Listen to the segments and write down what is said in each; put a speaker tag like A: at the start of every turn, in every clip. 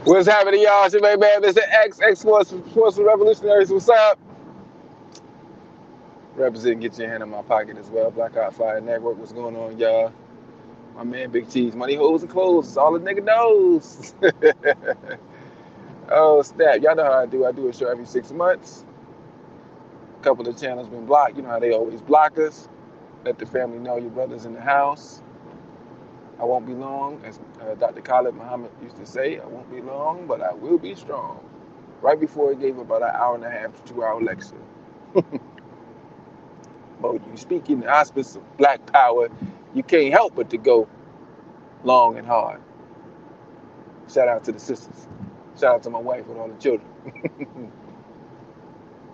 A: What's happening, y'all? It's your main man, Mr. X Sports Revolutionaries. What's up? Represent, get your hand in my pocket as well. Blackout Fire Network. What's going on, y'all? My man, Big Cheese. Money, hoes, and clothes. It's all the nigga knows. Oh, snap. Y'all know how I do. I do a show every 6 months. A couple of channels been blocked. You know how they always block us. Let the family know your brother's in the house. I won't be long. As Dr. Khalid Muhammad used to say, I won't be long, but I will be strong. Right before he gave about an hour and a half to 2 hour lecture. But when you speak in the auspice of black power, you can't help but to go long and hard. Shout out to the sisters. Shout out to my wife with all the children.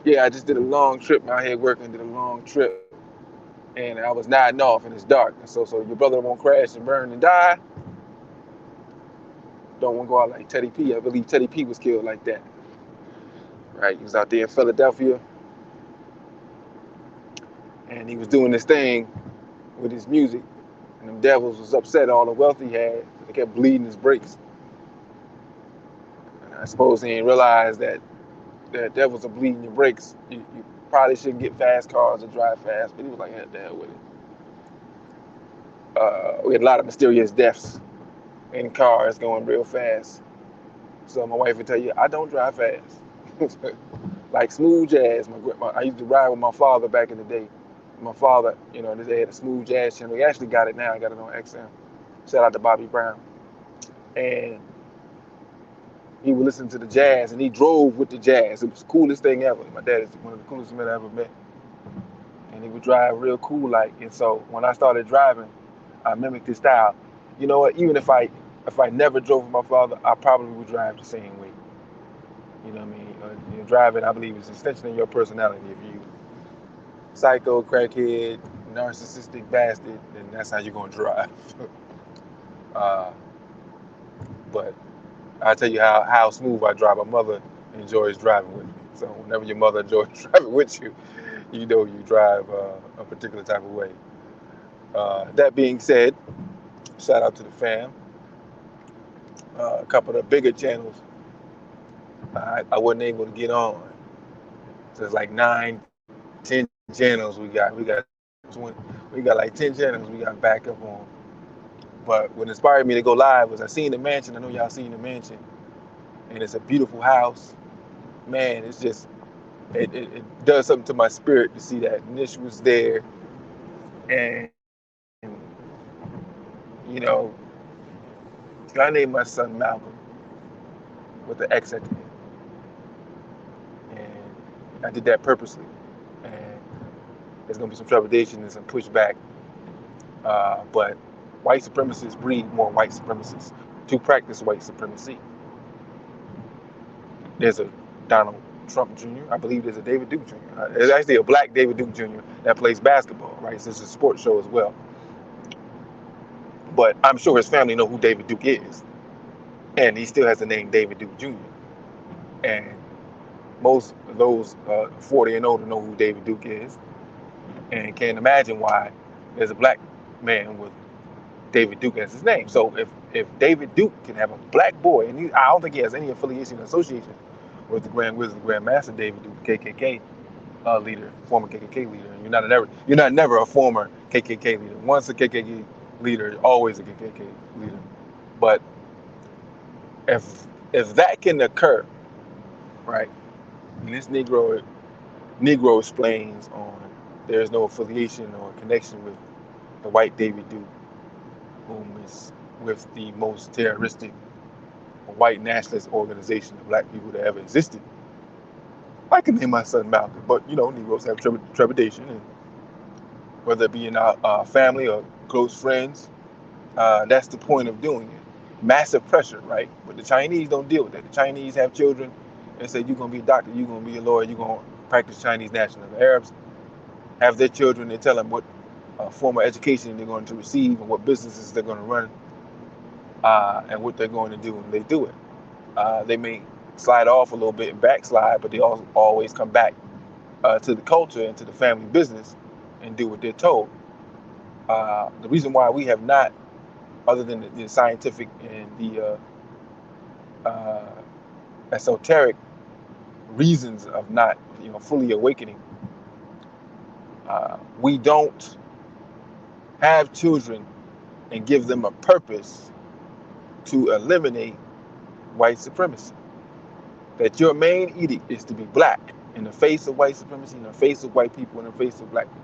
A: Yeah, I just did a long trip out here working, did a long trip. And I was nodding off and it's dark. And so your brother won't crash and burn and die. Don't want to go out like Teddy P. I believe Teddy P was killed like that. Right? He was out there in Philadelphia and he was doing this thing with his music. And them devils was upset all the wealth he had. They kept bleeding his brakes. And I suppose he didn't realize that the devils are bleeding your brakes. You probably shouldn't get fast cars or drive fast. But he was like, "Heck the hell with it." We had a lot of mysterious deaths in cars going real fast. So my wife would tell you, I don't drive fast. Like smooth jazz. I used to ride with my father back in the day. My father, they had a smooth jazz channel. He actually got it now. I got it on XM. Shout out to Bobby Brown. And he would listen to the jazz, and he drove with the jazz. It was the coolest thing ever. My dad is one of the coolest men I ever met. And he would drive real cool like. And so when I started driving, I mimicked his style. You know what? Even if I never drove with my father, I probably would drive the same way. You know what I mean? Driving, I believe, is an extension of your personality. If you psycho, crackhead, narcissistic bastard, then that's how you're gonna drive. uh, but I tell you how smooth I drive. My mother enjoys driving with me. So whenever your mother enjoys driving with you, you know you drive a particular type of way. That being said, shout out to the fam. A couple of the bigger channels I wasn't able to get on. So it's like 9, 10 channels we got. We got like 10 channels we got backup on. But what inspired me to go live was I seen the mansion. I know y'all seen the mansion, and it's a beautiful house. Man, it's just it does something to my spirit to see that Nish was there, and you know, I named my son Malcolm with the X at the end, and I did that purposely. And there's gonna be some trepidation and some pushback, but white supremacists breed more white supremacists to practice white supremacy. There's a Donald Trump Jr. I believe there's a David Duke Jr. There's actually a black David Duke Jr. that plays basketball, right? So it's a sports show as well. But I'm sure his family know who David Duke is, and he still has the name David Duke Jr. And most of those 40 and older know who David Duke is, and can't imagine why there's a black man with David Duke as his name. So if David Duke can have a black boy, and I don't think he has any affiliation or association with the Grand Wizard, Grand Master David Duke, KKK leader, former KKK leader. And you're not never a former KKK leader. Once a KKK leader, always a KKK leader. But if that can occur, right? And this Negro explains on there's no affiliation or connection with the white David Duke, whom is with the most terroristic white nationalist organization of black people that ever existed. I can name my son Malcolm, but Negroes have trepidation, and whether it be in our family or close friends, that's the point of doing it. Massive pressure, right? But the Chinese don't deal with that. The Chinese have children and say, you're going to be a doctor, you're going to be a lawyer, you're going to practice Chinese nationalism. The Arabs have their children, they tell them what formal education they're going to receive and what businesses they're going to run, and what they're going to do, and they do it. They may slide off a little bit and backslide, but they also always come back to the culture and to the family business and do what they're told. The reason why we have not, other than the scientific and the uh, esoteric reasons of not, fully awakening. We don't have children and give them a purpose to eliminate white supremacy. That your main edict is to be black in the face of white supremacy, in the face of white people, in the face of black people.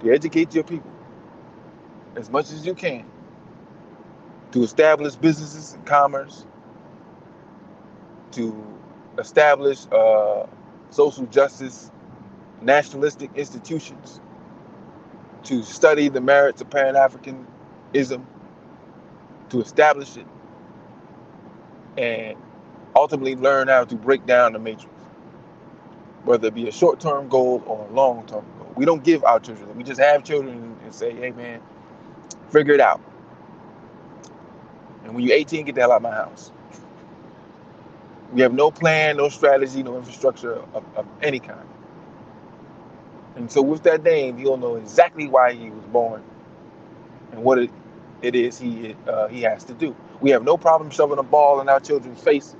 A: To educate your people as much as you can, to establish businesses and commerce, to establish social justice, nationalistic institutions, to study the merits of Pan-Africanism, to establish it, and ultimately learn how to break down the matrix, whether it be a short-term goal or a long-term goal. We don't give our children. We just have children and say, hey, man, figure it out. And when you're 18, get the hell out of my house. We have no plan, no strategy, no infrastructure of any kind. And so with that name, you'll know exactly why he was born and what it is he has to do. We have no problem shoving a ball in our children's face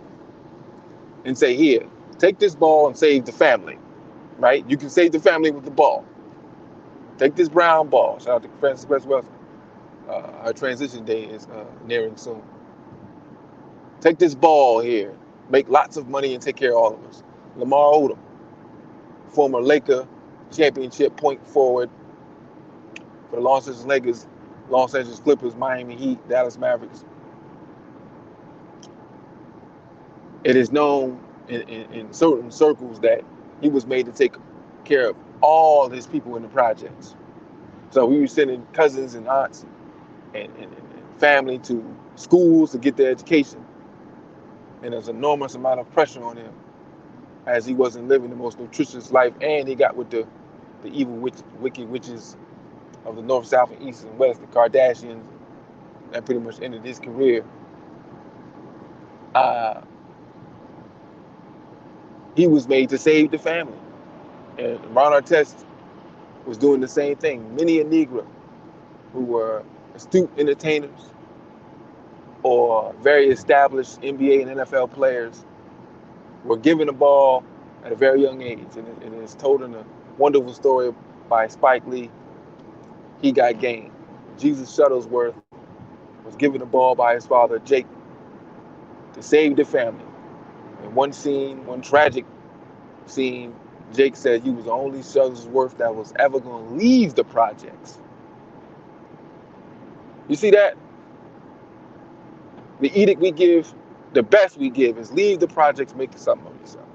A: and say, here, take this ball and save the family, right? You can save the family with the ball. Take this brown ball. Shout out to Francis West Wells. Our transition day is nearing soon. Take this ball here, make lots of money and take care of all of us. Lamar Odom, former Laker championship point forward for the Los Angeles Lakers, Los Angeles Clippers, Miami Heat, Dallas Mavericks. It is known in certain circles that he was made to take care of all his people in the projects. So we were sending cousins and aunts and family to schools to get their education. And there's an enormous amount of pressure on him as he wasn't living the most nutritious life, and he got with the evil wicked witches of the North, South, and East and West, the Kardashians. That pretty much ended his career. He was made to save the family. And Ron Artest was doing the same thing. Many a Negro who were astute entertainers or very established NBA and NFL players were given the ball at a very young age. And it's told in a wonderful story by Spike Lee. He got game. Jesus Shuttlesworth was given the ball by his father, Jake, to save the family. In one scene, one tragic scene, Jake said he was the only Shuttlesworth that was ever going to leave the projects. You see that? The edict we give, the best we give, is leave the projects, make something of yourself.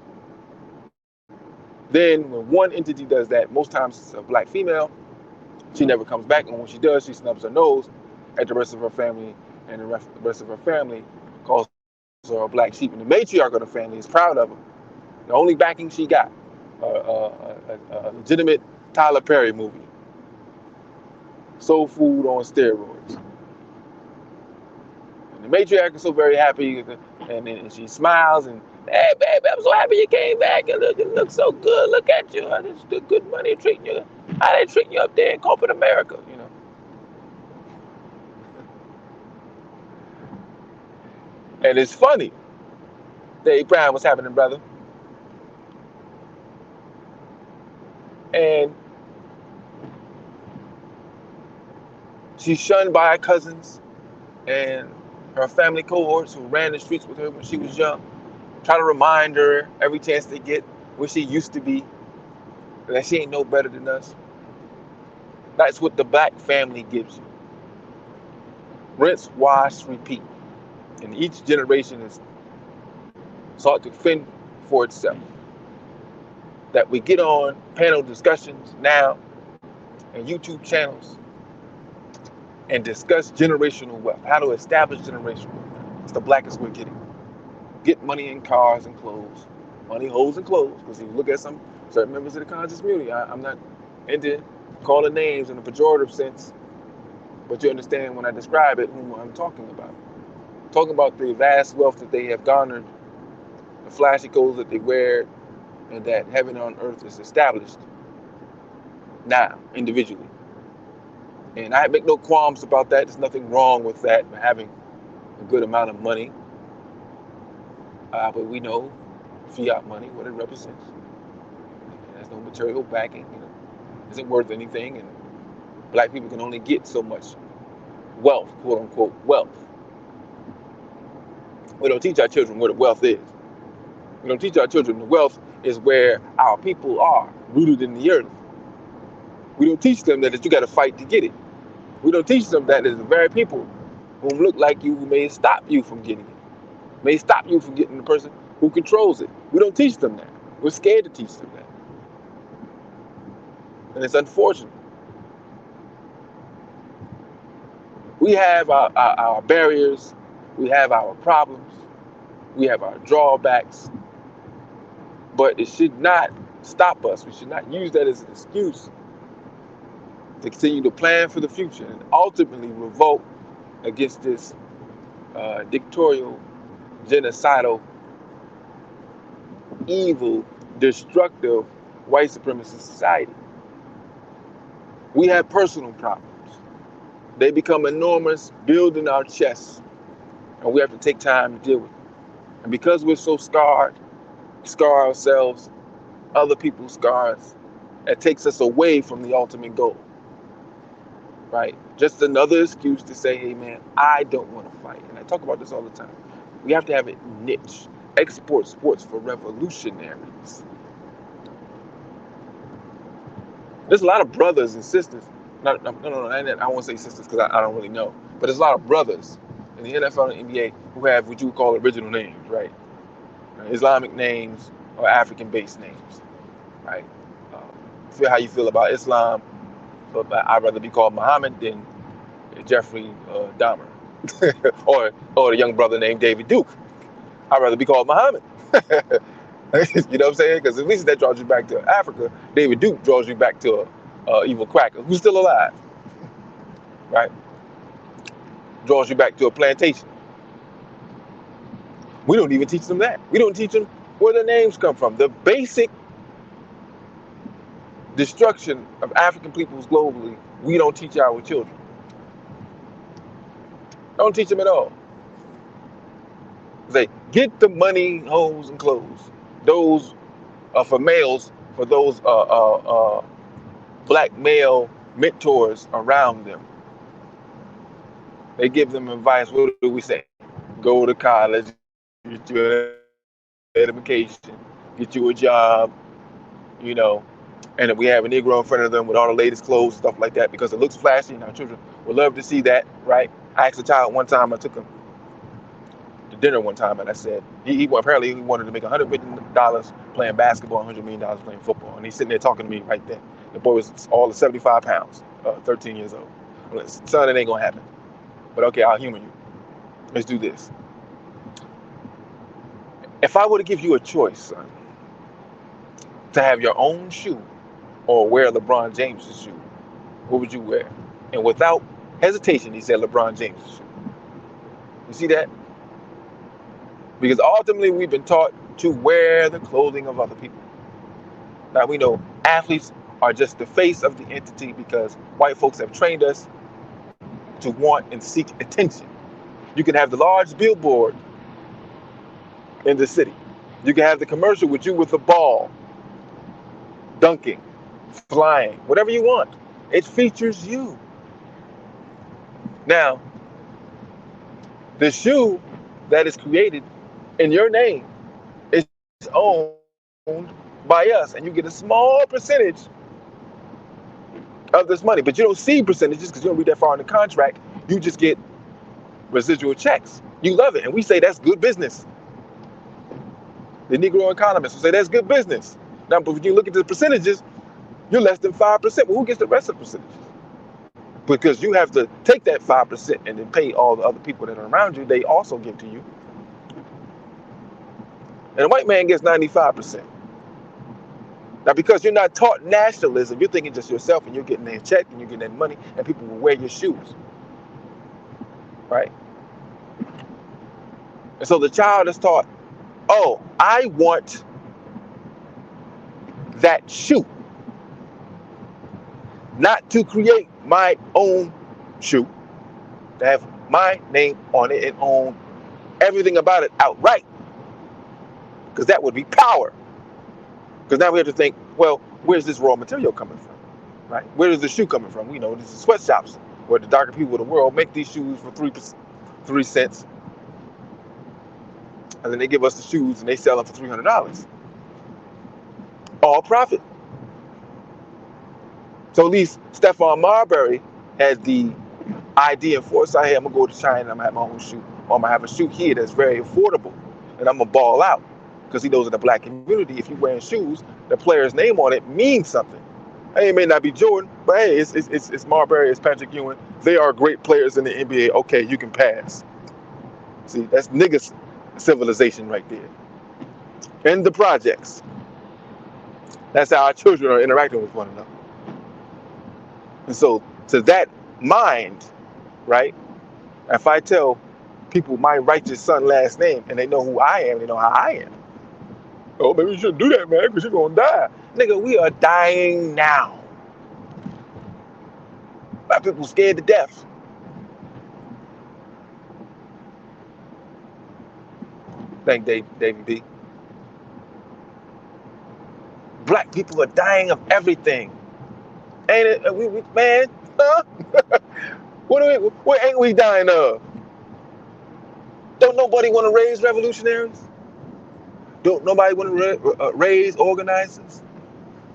A: Then when one entity does that, most times it's a black female, she never comes back, and when she does, she snubs her nose at the rest of her family, and the rest of her family calls her a black sheep. And the matriarch of the family is proud of her. The only backing she got, a legitimate Tyler Perry movie, Soul Food on steroids. And the matriarch is so very happy, and she smiles and, hey, baby, I'm so happy you came back. You look so good. Look at you. It's good money treating you. How they treating you up there in corporate America, you know? And it's funny. Dave Brown, what's happening, brother? And she's shunned by her cousins and her family cohorts who ran the streets with her when she was young. Try to remind her every chance they get where she used to be, that she ain't no better than us. That's what the black family gives you. Rinse, wash, repeat. And each generation is sought to fend for itself. That we get on panel discussions now and YouTube channels and discuss generational wealth, how to establish generational wealth. It's the blackest we're getting. Get money in cars and clothes. Money, holes, and clothes. Because if you look at some certain members of the conscious community, I'm not into calling names in a pejorative sense, but you understand when I describe it who I'm talking about. Talking about the vast wealth that they have garnered, the flashy clothes that they wear, and that heaven on earth is established now, individually. And I make no qualms about that. There's nothing wrong with that, having a good amount of money. But we know fiat money, what it represents. It has no material backing, isn't worth anything, and black people can only get so much wealth, quote unquote wealth. We don't teach our children what wealth is. We don't teach our children the wealth is where our people are, rooted in the earth. We don't teach them that you got to fight to get it. We don't teach them that the very people who look like you may stop you from getting it, may stop you from getting the person who controls it. We don't teach them that. We're scared to teach them that. And it's unfortunate. We have our barriers, we have our problems, we have our drawbacks, but it should not stop us. We should not use that as an excuse to continue to plan for the future and ultimately revolt against this dictatorial, genocidal, evil, destructive white supremacist society. We have personal problems. They become enormous, build in our chests, and we have to take time to deal with it. And because we're so scarred, scar ourselves, other people's scars, it takes us away from the ultimate goal. Right? Just another excuse to say, hey man, I don't want to fight. And I talk about this all the time. We have to have a niche. Export sports for revolutionaries. There's a lot of brothers and sisters. No, I won't say sisters because I don't really know. But there's a lot of brothers in the NFL and NBA who have what you would call original names, right? Islamic names or African-based names, right? Feel how you feel about Islam, but I'd rather be called Muhammad than Jeffrey Dahmer, or the young brother named David Duke. I'd rather be called Muhammad. You know what I'm saying? Because at least that draws you back to Africa. David Duke draws you back to a evil cracker who's still alive, right? Draws you back to a plantation. We don't even teach them that. We don't teach them where their names come from. The basic destruction of African peoples globally, we don't teach our children. Don't teach them at all. Say, get the money, homes, and clothes. Those are for males, for those black male mentors around them. They give them advice. What do we say? Go to college, get you an education, get you a job, and if we have a Negro in front of them with all the latest clothes, stuff like that, because it looks flashy, and our children would love to see that, right? I asked a child one time, I took him to dinner one time, and I said, apparently he wanted to make $100 million playing basketball, $100 million playing football, and he's sitting there talking to me right then. The boy was all of 75 pounds, 13 years old. I'm like, son, it ain't gonna happen. But okay, I'll humor you. Let's do this. If I were to give you a choice, son, to have your own shoe or wear LeBron James' shoe, what would you wear? And without hesitation, he said LeBron James' shoe. You see that? Because ultimately, we've been taught to wear the clothing of other people. Now, we know athletes are just the face of the entity because white folks have trained us to want and seek attention. You can have the large billboard in the city. You can have the commercial with you with the ball, dunking, flying, whatever you want. It features you. Now, the shoe that is created in your name is owned by us, and you get a small percentage of this money, but you don't see percentages because you don't read that far in the contract. You just get residual checks. You love it, and we say that's good business. The Negro economists will say that's good business. Now, but when you look at the percentages, you're less than 5%. Well, who gets the rest of the percentages? Because you have to take that 5% and then pay all the other people that are around you. They also give to you. And a white man gets 95%. Now, because you're not taught nationalism, you're thinking just yourself, and you're getting that check, and you're getting that money, and people will wear your shoes. Right? And so the child is taught, oh, I want that shoe. Not to create my own shoe, to have my name on it and own everything about it outright. because that would be power. Because now we have to think, well, where's this raw material coming from, right? Where is the shoe coming from? We know this is sweatshops where the darker people of the world make these shoes for 3 cents, and then they give us the shoes and they sell them for $300. All profit. So at least Stephon Marbury had the idea and foresight, hey, I'm gonna go to China, I'm gonna have my own shoe, or I'm gonna have a shoe here that's very affordable, and I'm gonna ball out. Because he knows in the black community, if you're wearing shoes, the player's name on it means something. Hey, it may not be Jordan, but hey, it's Marbury, it's Patrick Ewing. They are great players in the NBA. Okay, you can pass. See, that's niggas civilization right there. In the projects. That's how our children are interacting with one another. And so, to that mind, right? If I tell people my righteous son last name and they know who I am, they know how I am. Oh, maybe you shouldn't do that, man, because you're going to die. Nigga, we are dying now. Black people scared to death. Thank David B. Black people are dying of everything. Ain't it? Man, huh? What ain't we dying of? Don't nobody want to raise revolutionaries? Don't nobody want to raise organizers?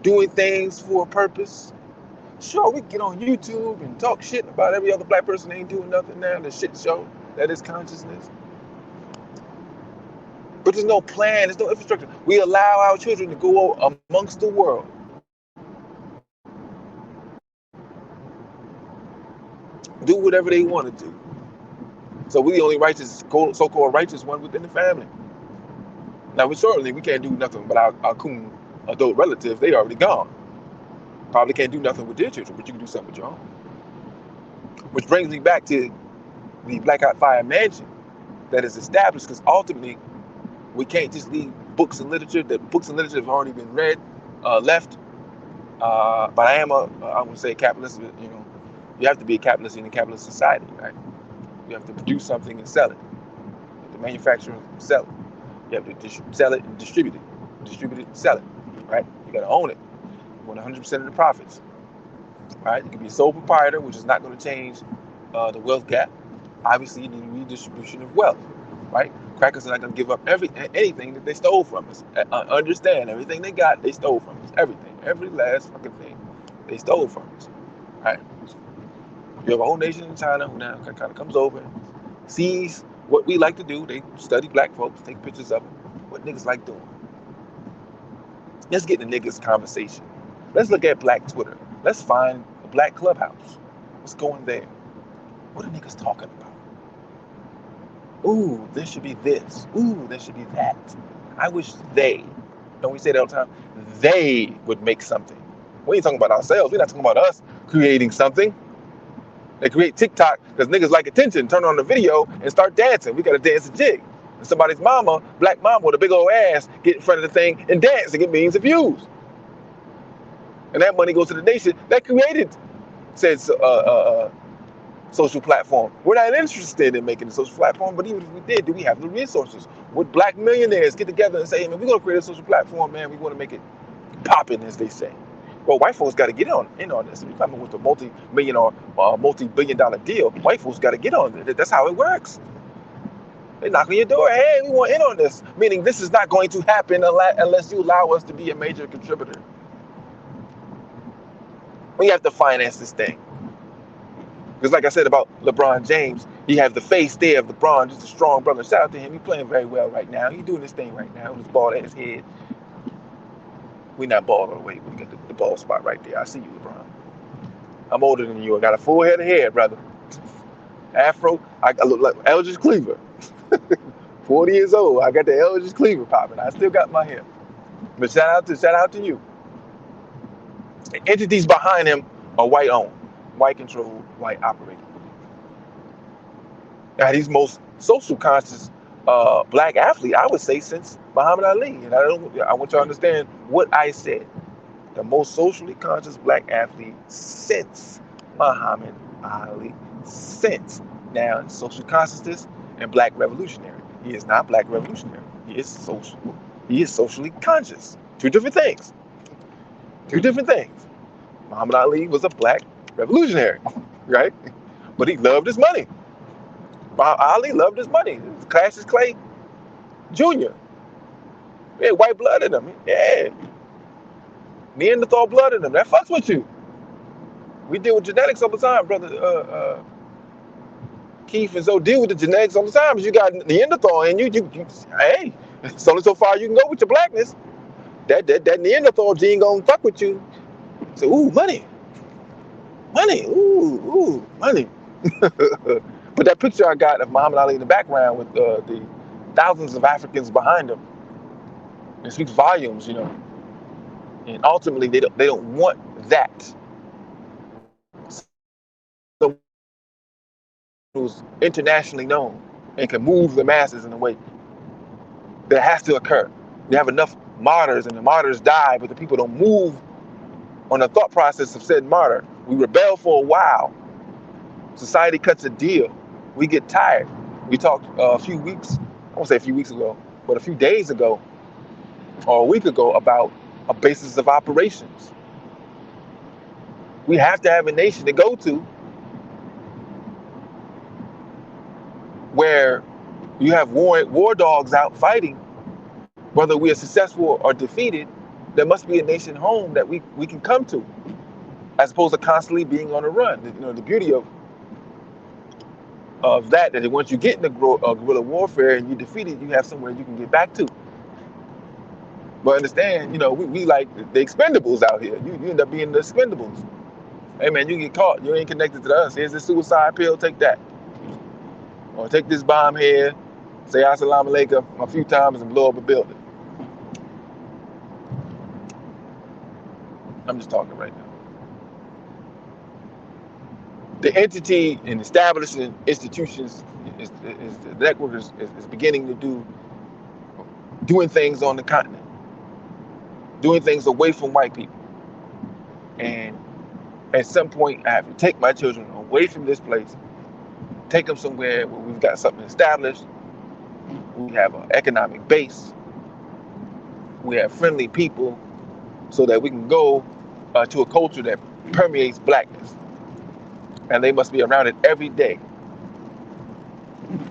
A: Doing things for a purpose? Sure, we can get on YouTube and talk shit about every other black person that ain't doing nothing now. The shit show that is consciousness. But there's no plan, there's no infrastructure. We allow our children to go amongst the world. Do whatever they want to do. So we the only righteous, so-called righteous one within the family. Now, we can't do nothing but our coon adult relatives, they already gone. Probably can't do nothing with their children, but you can do something with your own. Which brings me back to the Blackout Fire Mansion that is established, because ultimately, we can't just leave books and literature. The books and literature have already been read, left. But I am I would say capitalist. You know, you have to be a capitalist in a capitalist society, right? You have to produce something and sell it. You have to manufacture and sell it. You have to sell it and distribute it and sell it, right? You got to own it. You want 100% of the profits, right? You can be a sole proprietor, which is not going to change the wealth gap. Obviously, you need redistribution of wealth, right? Crackers are not going to give up anything that they stole from us. Understand, everything they got, they stole from us. Everything, every last fucking thing, they stole from us, right? You have a whole nation in China who now kind of comes over and sees what we like to do. They study black folks, take pictures of them, what niggas like doing. Let's get in the niggas conversation. Let's look at black Twitter. Let's find a black clubhouse. What's going there? What are niggas talking about? Ooh, there should be this. Ooh, there should be that. I wish don't we say that all the time? They would make something. We ain't talking about ourselves. We're not talking about us creating something. They create TikTok because niggas like attention. Turn on the video and start dancing. We got to dance a jig. And somebody's mama, black mama with a big old ass, get in front of the thing and dance and get millions of views. And that money goes to the nation that created said social platform. We're not interested in making a social platform, but even if we did, do we have the resources? Would black millionaires get together and say, hey, man, we're going to create a social platform, man, we want to make it popping, as they say. Well, white folks got to get in on this. If you're coming with a multi-million or multi-billion-dollar deal, white folks got to get on it. That's how it works. They knock on your door, hey, we want in on this. Meaning this is not going to happen unless you allow us to be a major contributor. We have to finance this thing. Because like I said about LeBron James, he has the face there of LeBron, just a strong brother. Shout out to him. He's playing very well right now. He's doing this thing right now with his bald ass head. We're not bald all the way. We got the bald spot right there. I see you, LeBron. I'm older than you. I got a full head of hair, brother. Afro. I look like Eldridge Cleaver. 40 years old. I got the Eldridge Cleaver popping. I still got my hair. But shout out to you. The entities behind him are white owned, white controlled, white operated. Now he's most social conscious black athlete, I would say, since Muhammad Ali. And I want y'all to understand what I said. The most socially conscious black athlete since Muhammad Ali. Since. Now, social consciousness and black revolutionary. He is not black revolutionary. He is social He is socially conscious. Two different things. Two different things. Muhammad Ali was a black revolutionary, right? But he loved his money. Ali loved his money. Cassius Clay Jr. He had white blood in him. Yeah. Neanderthal blood in him. That fucks with you. We deal with genetics all the time, brother. Keith and Zoe deal with the genetics all the time. You got Neanderthal in you. Hey, it's only so far you can go with your blackness. That Neanderthal gene gonna fuck with you. So, ooh, money. Ooh, money. But that picture I got of Muhammad Ali in the background with the thousands of Africans behind him, it speaks volumes, And ultimately, they don't want that. So, who's internationally known and can move the masses in a way that has to occur. You have enough martyrs, and the martyrs die, but the people don't move on the thought process of said martyr. We rebel for a while. Society cuts a deal. We get tired. We talked a few weeks, I won't say a few weeks ago, but a few days ago or a week ago about a basis of operations. We have to have a nation to go to where you have war dogs out fighting. Whether we are successful or defeated, there must be a nation home that we can come to, as opposed to constantly being on the run. The beauty of that once you get in the guerrilla warfare and you defeat it, you have somewhere you can get back to. But understand, we like the expendables out here. You end up being the expendables. Hey man, you get caught, you ain't connected to us. Here's the suicide pill, take that. Or take this bomb here, say assalamu alaikum a few times and blow up a building. I'm just talking right now. The entity and establishing institutions is the network is beginning to doing things on the continent, doing things away from white people. And at some point, I have to take my children away from this place, take them somewhere where we've got something established, we have an economic base, we have friendly people, so that we can go to a culture that permeates blackness. And they must be around it every day.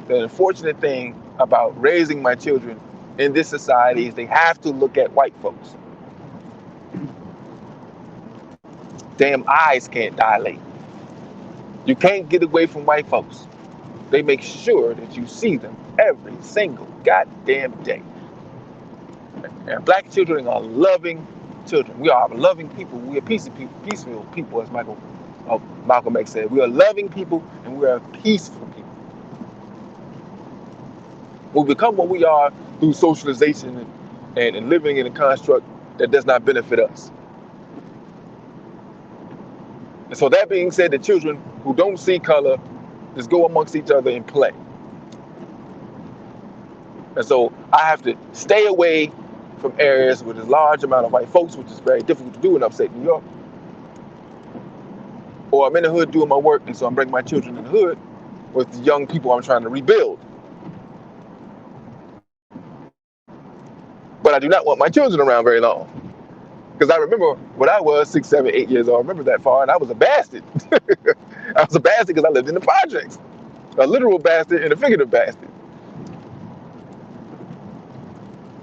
A: The unfortunate thing about raising my children in this society is they have to look at white folks. Damn eyes can't dilate. You can't get away from white folks. They make sure that you see them every single goddamn day. And black children are loving children. We are loving people. We are peaceful people, as Malcolm X said. We are loving people and we are peaceful people. We become what we are through socialization and living in a construct that does not benefit us. And so that being said, the children who don't see color just go amongst each other and play. And so I have to stay away from areas with a large amount of white folks, which is very difficult to do in upstate New York. Or I'm in the hood doing my work, and so I'm bringing my children in the hood with the young people I'm trying to rebuild. But I do not want my children around very long. Because I remember when I was 6, 7, 8 years old, I remember that far, and I was a bastard. I was a bastard because I lived in the projects. A literal bastard and a figurative bastard.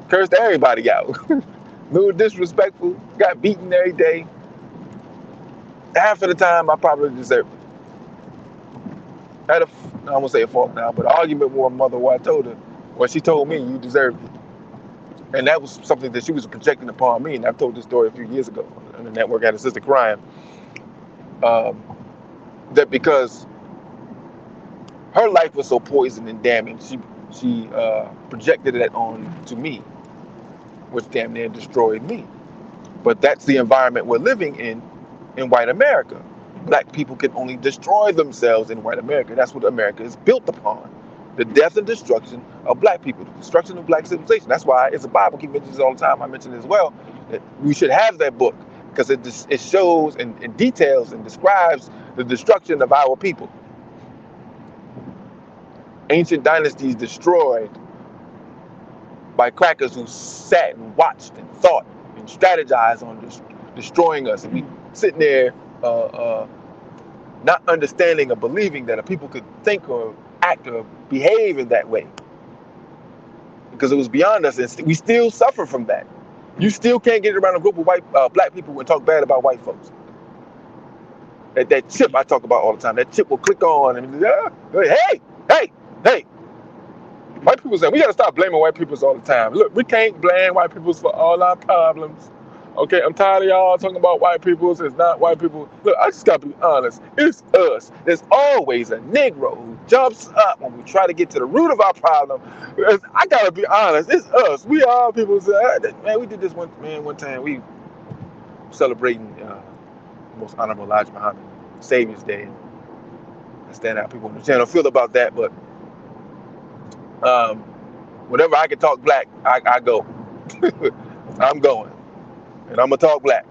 A: Cursed everybody out. Little disrespectful, got beaten every day. Half of the time, I probably deserved it. I had I won't say a fault now, but an argument with my mother where I told her, well, she told me you deserved it. And that was something that she was projecting upon me. And I've told this story a few years ago on the network. I had a sister crying. That because her life was so poisoned and damaged, she projected it onto me, which damn near destroyed me. But that's the environment we're living in white America. Black people can only destroy themselves in white America. That's what America is built upon. The death and destruction of black people, the destruction of black civilization. That's why it's a Bible. Keep mentioning this all the time. I mention it as well. That we should have that book because it shows and details and describes the destruction of our people. Ancient dynasties destroyed by crackers who sat and watched and thought and strategized on destroying us. And we sitting there not understanding or believing that a people could think or act or behave in that way, because it was beyond us, and we still suffer from that. You still can't get around a group of black people and talk bad about white folks. That chip I talk about all the time, that chip will click on and hey. White people say we gotta stop blaming white people all the time. Look, we can't blame white people for all our problems. Okay, I'm tired of y'all talking about white people. It's not white people. Look, I just gotta be honest. It's us. There's always a Negro who jumps up when we try to get to the root of our problem. I gotta be honest. It's us. We are people. Man, we did this one time. We celebrating most honorable Elijah Muhammad, Savior's Day. I understand how people on the channel feel about that, but whenever I can talk black, I go. I'm going. And I'm gonna talk black.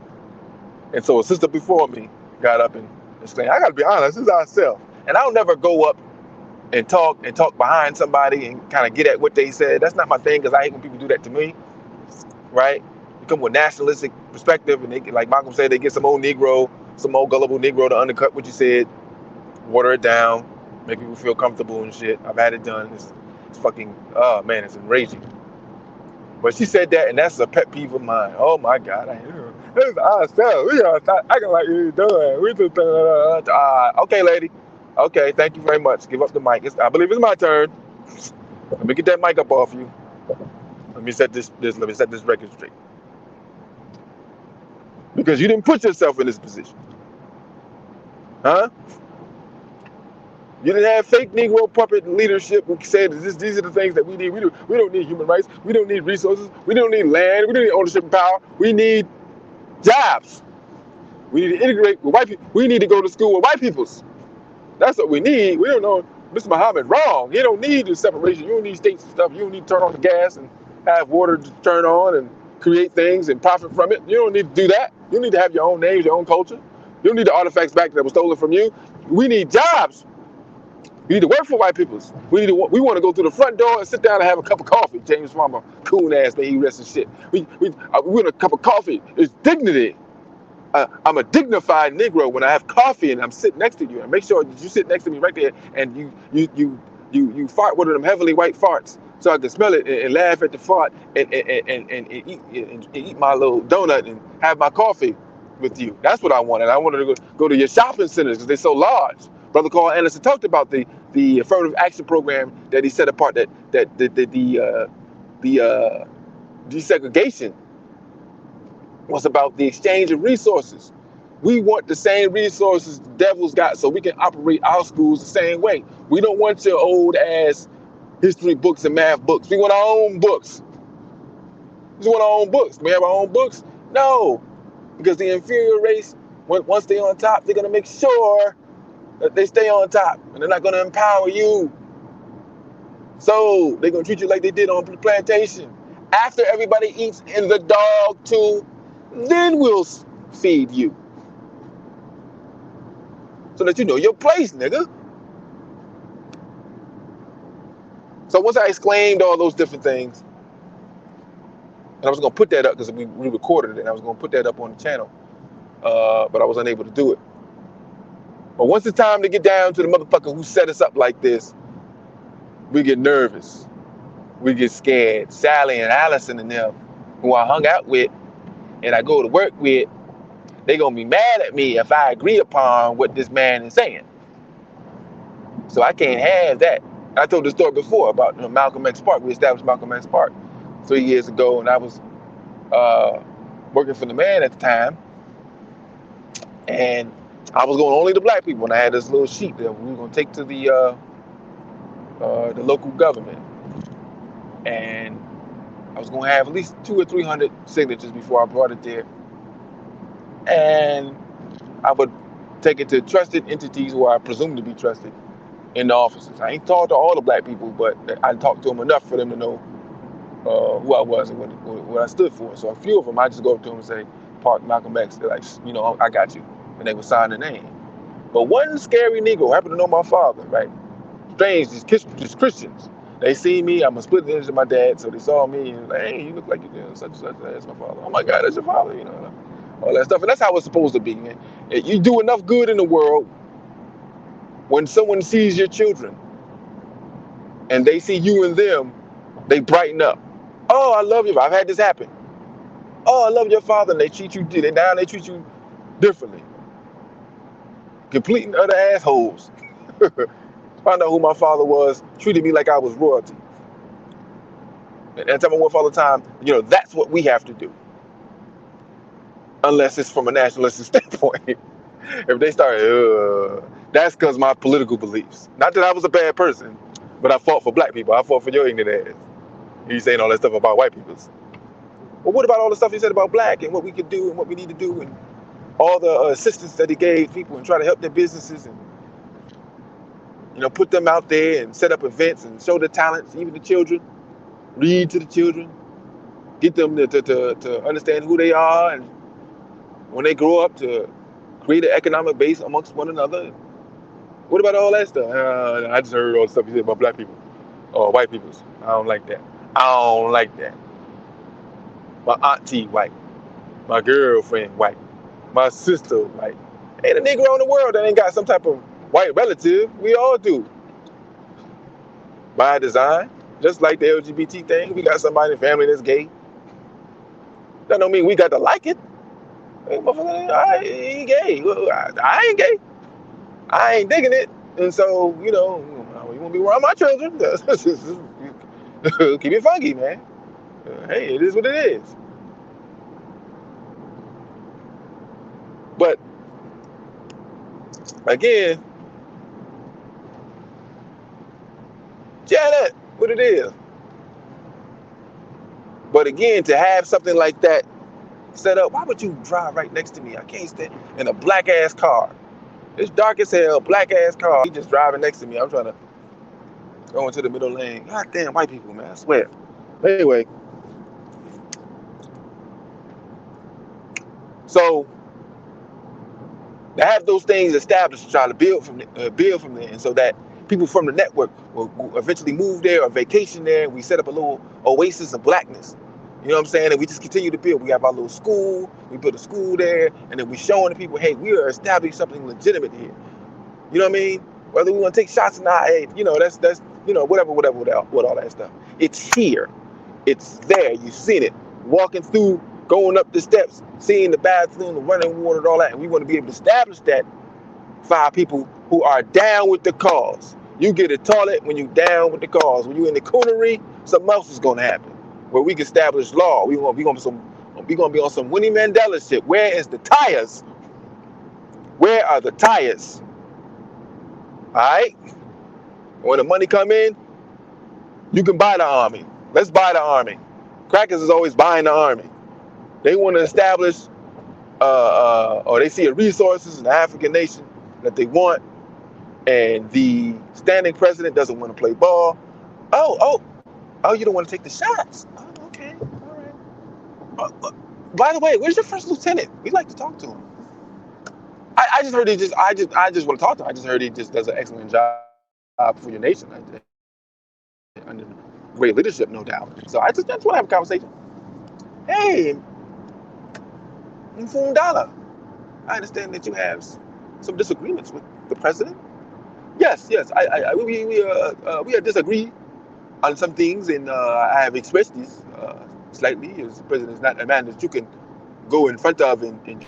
A: And so a sister before me got up and explained, I gotta be honest, this is ourselves. And I'll never go up and talk behind somebody and kind of get at what they said. That's not my thing, because I hate when people do that to me, right? You come with a nationalistic perspective, and they, like Malcolm said, they get some old Negro, some old gullible Negro to undercut what you said, water it down, make people feel comfortable and shit. I've had it done. It's fucking, oh man, it's enraging. But she said that, and that's a pet peeve of mine. Oh my God, this is ourselves. We are acting like you're doing. We just okay, lady. Okay, thank you very much. Give up the mic. I believe it's my turn. Let me get that mic up off you. Let me set this record straight. Because you didn't put yourself in this position, huh? You didn't have fake Negro puppet leadership who said these are the things that we need. We don't need human rights. We don't need resources. We don't need land. We don't need ownership and power. We need jobs. We need to integrate with white people. We need to go to school with white peoples. That's what we need. We don't know. Mr. Muhammad wrong. You don't need the separation. You don't need states and stuff. You don't need to turn on the gas and have water to turn on and create things and profit from it. You don't need to do that. You need to have your own names, your own culture. You don't need the artifacts back that were stolen from you. We need jobs. We need to work for white peoples. We want to go through the front door and sit down and have a cup of coffee. James Farmer, coon ass, may he rest in shit. We want a cup of coffee. It's dignity. I'm a dignified Negro when I have coffee and I'm sitting next to you. And make sure you sit next to me right there, and you fart one of them heavily white farts, so I can smell it and laugh at the fart and eat my little donut and have my coffee with you. That's what I wanted. I wanted to go to your shopping centers because they're so large. Brother Carl Anderson talked about the affirmative action program that he set apart, that the desegregation was about the exchange of resources. We want the same resources the devils got so we can operate our schools the same way. We don't want your old ass history books and math books. We want our own books. We want our own books. We have our own books? No, because the inferior race, once they're on top, they're gonna make sure that they stay on top, and they're not gonna empower you. So they're gonna treat you like they did on the plantation. After everybody eats in the dog too, then we'll feed you. So that you know your place, nigga. So once I exclaimed all those different things, and I was gonna put that up because we recorded it, and I was gonna put that up on the channel, but I was unable to do it. But once it's time to get down to the motherfucker who set us up like this, we get nervous. We get scared. Sally and Allison and them, who I hung out with and I go to work with, they gonna be mad at me if I agree upon what this man is saying. So I can't have that. I told the story before about Malcolm X Park. We established Malcolm X Park 3 years ago, and I was working for the man at the time, and I was going only to black people, and I had this little sheet that we were gonna take to the local government, and I was gonna have at least 200 or 300 signatures before I brought it there, and I would take it to trusted entities who I presume to be trusted in the offices. I ain't talked to all the black people, but I talked to them enough for them to know who I was and what I stood for. So a few of them, I just go up to them and say, Park Malcolm X. They're like, I got you. And they would sign the name. But one scary Negro happened to know my father, right? Strange, these Christians. They see me, I'm a split image of my dad, so they saw me and like, hey, you look like you're doing such and such. That's my father. Oh my God, that's your father, you know, all that stuff. And that's how it's supposed to be, man. You do enough good in the world, when someone sees your children and they see you and them, they brighten up. Oh, I love you. I've had this happen. Oh, I love your father, and they treat you, now they treat you differently. Complete and utter assholes. Found out who my father was, treated me like I was royalty. And I tell my wife all the time, you know, that's what we have to do. Unless it's from a nationalistic standpoint. If they start, that's because my political beliefs. Not that I was a bad person, but I fought for black people. I fought for your ignorant ass. He's saying all that stuff about white people's. Well, what about all the stuff he said about black and what we could do and what we need to do and all the assistance that he gave people and try to help their businesses and, you know, put them out there and set up events and show their talents, even the children, read to the children, get them to understand who they are and when they grow up to create an economic base amongst one another. What about all that stuff? I just heard all the stuff he said about black people or white peoples. I don't like that. I don't like that. My auntie white, my girlfriend white, my sister white. Ain't a nigga around the world that ain't got some type of white relative. We all do. By design, just like the LGBT thing, we got somebody in the family that's gay. That don't mean we got to like it. Hey, motherfucker, I ain't gay. I ain't gay. I ain't digging it. And so, you know, you want to be around my children? Keep it funky, man. Hey, it is what it is. But again, Janet, what it is. But again, to have something like that set up, why would you drive right next to me? I can't stand in a black ass car. It's dark as hell, black ass car. He just driving next to me. I'm trying to go into the middle lane. God damn, white people, man, I swear. But anyway, so to have those things established, to try to build from there, and so that people from the network will eventually move there or vacation there. We set up a little oasis of blackness. You know what I'm saying? And we just continue to build. We have our little school. We built a school there, and then we showing the people, hey, we are establishing something legitimate here. You know what I mean? Whether we want to take shots or not, hey, you know, that's you know, whatever, with all that stuff. It's here. It's there. You've seen it. Walking through, going up the steps, seeing the bathroom, the running water, and all that. And we want to be able to establish that for people who are down with the cause. You get a toilet when you down with the cause. When you in the coonery, something else is going to happen. Where we can establish law. We gonna be on some Winnie Mandela shit. Where is the tires? Where are the tires? All right. When the money come in, you can buy the army. Let's buy the army. Crackers is always buying the army. They want to establish, or they see a resources in the African nation that they want, and the standing president doesn't want to play ball. Oh, you don't want to take the shots. Oh, okay, all right. By the way, where's your first lieutenant? We'd like to talk to him. I just heard he just, I just want to talk to him. I just heard he just does an excellent job for your nation. Under great leadership, no doubt. So I just want to have a conversation. Hey, Mfundala, I understand that you have some disagreements with the president. Yes, we disagree on some things, and I have expressed this slightly. As the president is not a man that you can go in front of and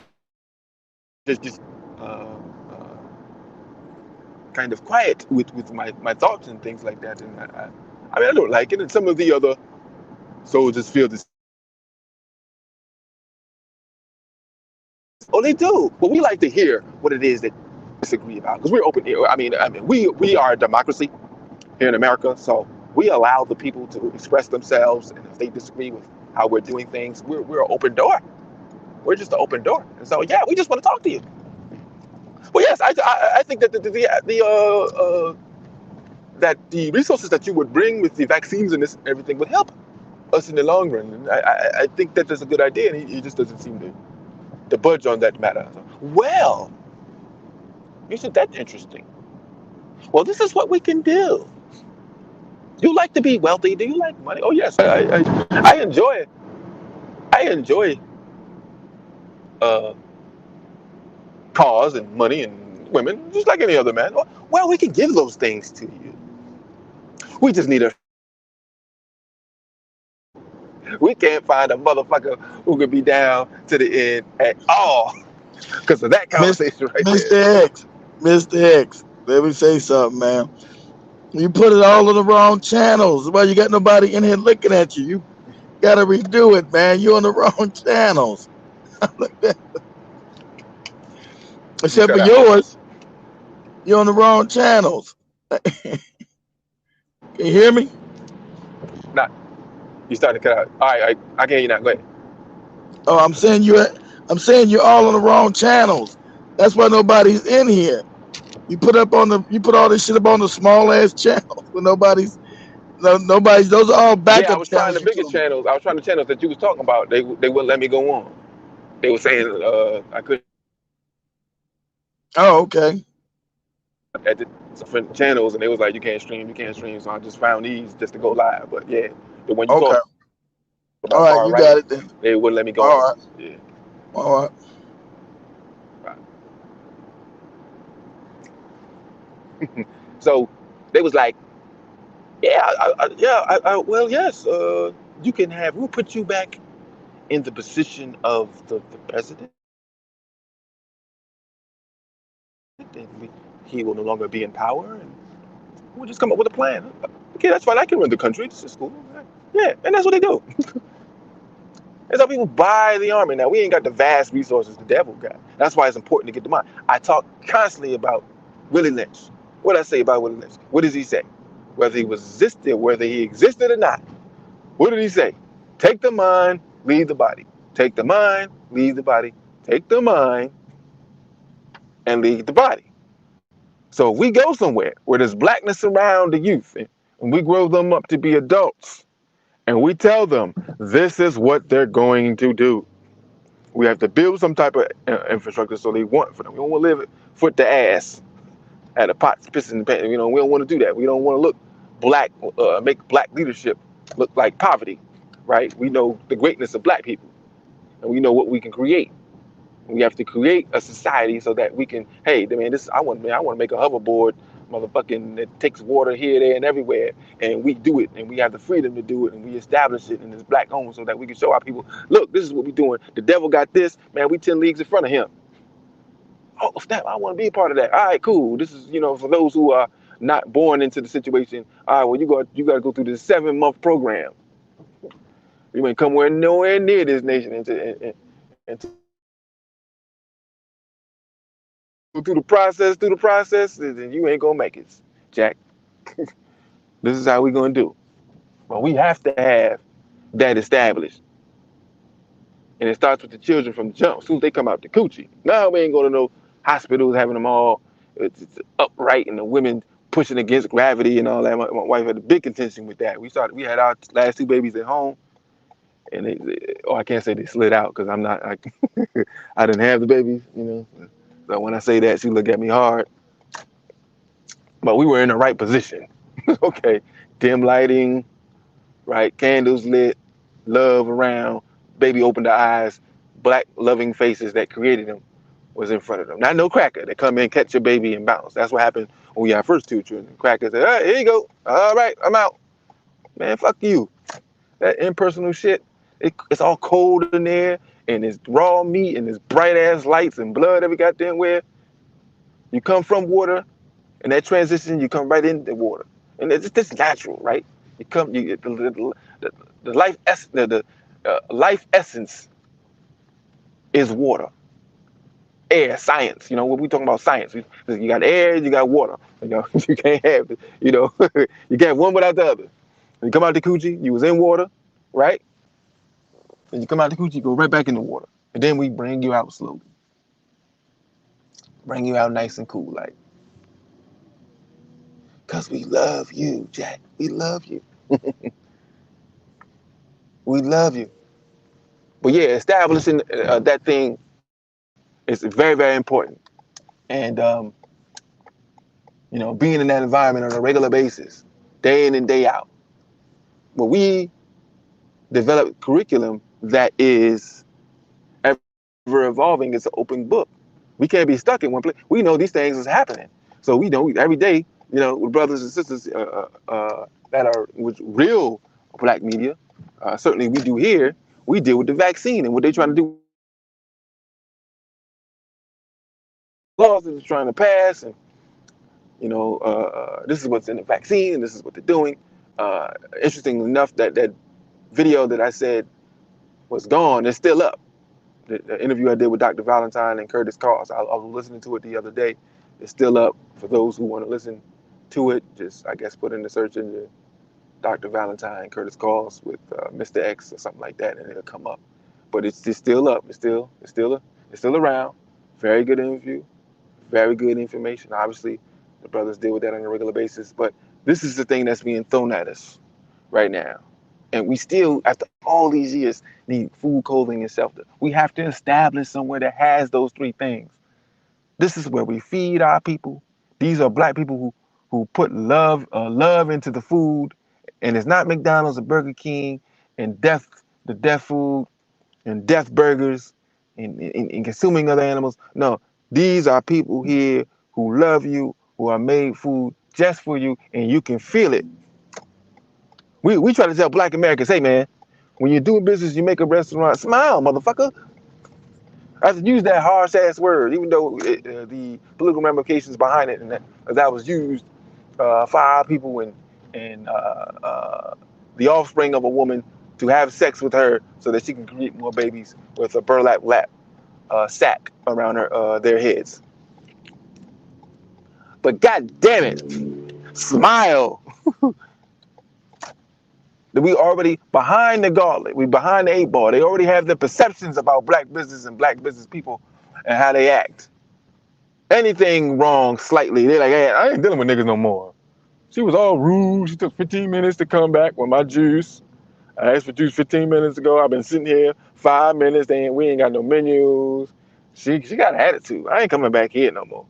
A: just uh, kind of quiet with my thoughts and things like that. And I mean, I don't like it, and some of the other soldiers feel this. Oh, they do. But we like to hear what it is that disagree about, because we're open here. I mean, we are a democracy here in America, so we allow the people to express themselves, and if they disagree with how we're doing things, we're an open door. We're just an open door, and so yeah, we just want to talk to you. Well, yes, I think that that the resources that you would bring with the vaccines and this everything would help us in the long run. And I think that that's a good idea, and he just doesn't seem to budge on that matter. So, well, isn't that interesting? Well, this is what we can do. You like to be wealthy? Do you like money? Oh yes, I enjoy it. I enjoy uh, cars and money and women, just like any other man. Well, we can give those things to you. We just need a. We can't find a motherfucker who could be down to the end at all because of that
B: Miss,
A: conversation right there.
B: Mr. X, Mr. X, let me say something, man. You put it all on the wrong channels. Why you got nobody in here looking at you? You gotta redo it, man. You're on the wrong channels.
A: You
B: Except
A: cut
B: for
A: out.
B: yours, you're on the wrong channels. Can you hear me?
A: Not. You starting to cut out. All right, I can hear you now. Go ahead.
B: Oh, I'm saying you're all on the wrong channels. That's why nobody's in here. You put all this shit up on the small ass channels where nobody's. Those are all
A: Yeah, I
B: backup
A: was trying
B: channels
A: the
B: you
A: bigger
B: put them.
A: channels. I was trying the channels that you was talking about. They wouldn't let me go on. They were saying I couldn't
B: Oh, okay,
A: at the different channels, and they was like, you can't stream. So I just found these just to go live. But yeah, the one you
B: okay.
A: talk
B: All
A: about
B: right,
A: far
B: you
A: right,
B: got it then.
A: they wouldn't let me go
B: All
A: on.
B: right,
A: Yeah.
B: all right.
A: So they was like, yeah, well, yes, you can have. We'll put you back in the position of the president, and he will no longer be in power, and we'll just come up with a plan. Okay, that's fine. I can run the country. This is cool. Yeah, and that's what they do. That's how people buy the army. Now we ain't got the vast resources the devil got. That's why it's important to get the money. I talk constantly about Willie Lynch. What I say about Willie Lynch? What does he say? Whether he existed or not. What did he say? Take the mind, leave the body. Take the mind, leave the body. Take the mind and leave the body. So if we go somewhere where there's blackness around the youth and we grow them up to be adults and we tell them this is what they're going to do. We have to build some type of infrastructure so they want for them. We don't want to live foot to ass at a pot pissing the pan. We don't want to do that. We don't want to look black, make black leadership look like poverty, right? We know the greatness of black people, and we know what we can create. We have to create a society so that we can. Hey, man, I want to make a hoverboard, motherfucking that takes water here, there, and everywhere, and we do it, and we have the freedom to do it, and we establish it in this black home so that we can show our people, look, this is what we're doing. The devil got this, man. We 10 leagues in front of him. Oh snap! I want to be a part of that. All right, cool. This is for those who are not born into the situation. All right, well you got to go through this 7-month program. You ain't come nowhere near this nation until go through the process, then you ain't gonna make it, Jack. This is how we gonna do. But we have to have that established, and it starts with the children from the jump. As soon as they come out the coochie, now we ain't going to no hospitals having them all it's upright and the women pushing against gravity and all that. My wife had a big contention with that. We had our last 2 babies at home, and I can't say they slid out because I'm not. I didn't have the babies. So when I say that, she look at me hard. But we were in the right position. Okay, dim lighting, right? Candles lit, love around, baby opened her eyes, black loving faces that created them was in front of them. Not no cracker that come in, catch your baby and bounce. That's what happened when we had our first 2 children. Cracker said, all right, here you go. All right, I'm out. Man, fuck you. That impersonal shit, it's all cold in there and it's raw meat and it's bright ass lights and blood every goddamn where. You come from water and that transition, you come right into water. And it's just natural, right? The life life essence is water, air, science. What we talking about science? You got air, you got water. You can't have it. You can't have one without the other. When you come out the coochie, you was in water, right? And you come out the coochie, you go right back in the water, and then we bring you out slowly, bring you out nice and cool, like, cause we love you, Jack. We love you. We love you. But yeah, establishing that thing is very, very important. And being in that environment on a regular basis, day in and day out. But we develop curriculum that is ever evolving. It's an open book. We can't be stuck in one place. We know these things is happening. So we know every day, with brothers and sisters that are with real black media, certainly we do here, we deal with the vaccine and what they're trying to do with the vaccine and laws that they're trying to pass. And, this is what's in the vaccine and this is what they're doing. Interestingly enough, that video that I said was gone is still up. The interview I did with Dr. Valentine and Curtis Cause. I was listening to it the other day. It's still up for those who want to listen to it. Just, I guess, put in the search engine Dr. Valentine, Curtis Cause with Mr. X or something like that, and it'll come up. But it's still up. It's still around. Very good interview. Very good information. Obviously, the brothers deal with that on a regular basis. But this is the thing that's being thrown at us right now. And we still, after all these years, need food, clothing, and shelter. We have to establish somewhere that has those three things. This is where we feed our people. These are black people who put love into the food, and it's not McDonald's or Burger King and the death food and death burgers and consuming other animals. No, these are people here who love you, who are made food just for you, and you can feel it. We try to tell black Americans, hey man, when you're doing business, you make a restaurant, smile, motherfucker. I have to use that harsh ass word, even though the political ramifications behind it, and that was used for our people and the offspring of a woman to have sex with her so that she can create more babies with a burlap sack around their heads. But god damn it, smile. That we already behind the gauntlet, we behind the eight ball. They already have the perceptions about black business and black business people and how they act. Anything wrong slightly, they're like, hey, I ain't dealing with niggas no more. She was all rude. She took 15 minutes to come back with my juice. I asked for juice 15 minutes ago. I've been sitting here 5 minutes. We ain't got no menus. She got an attitude. I ain't coming back here no more.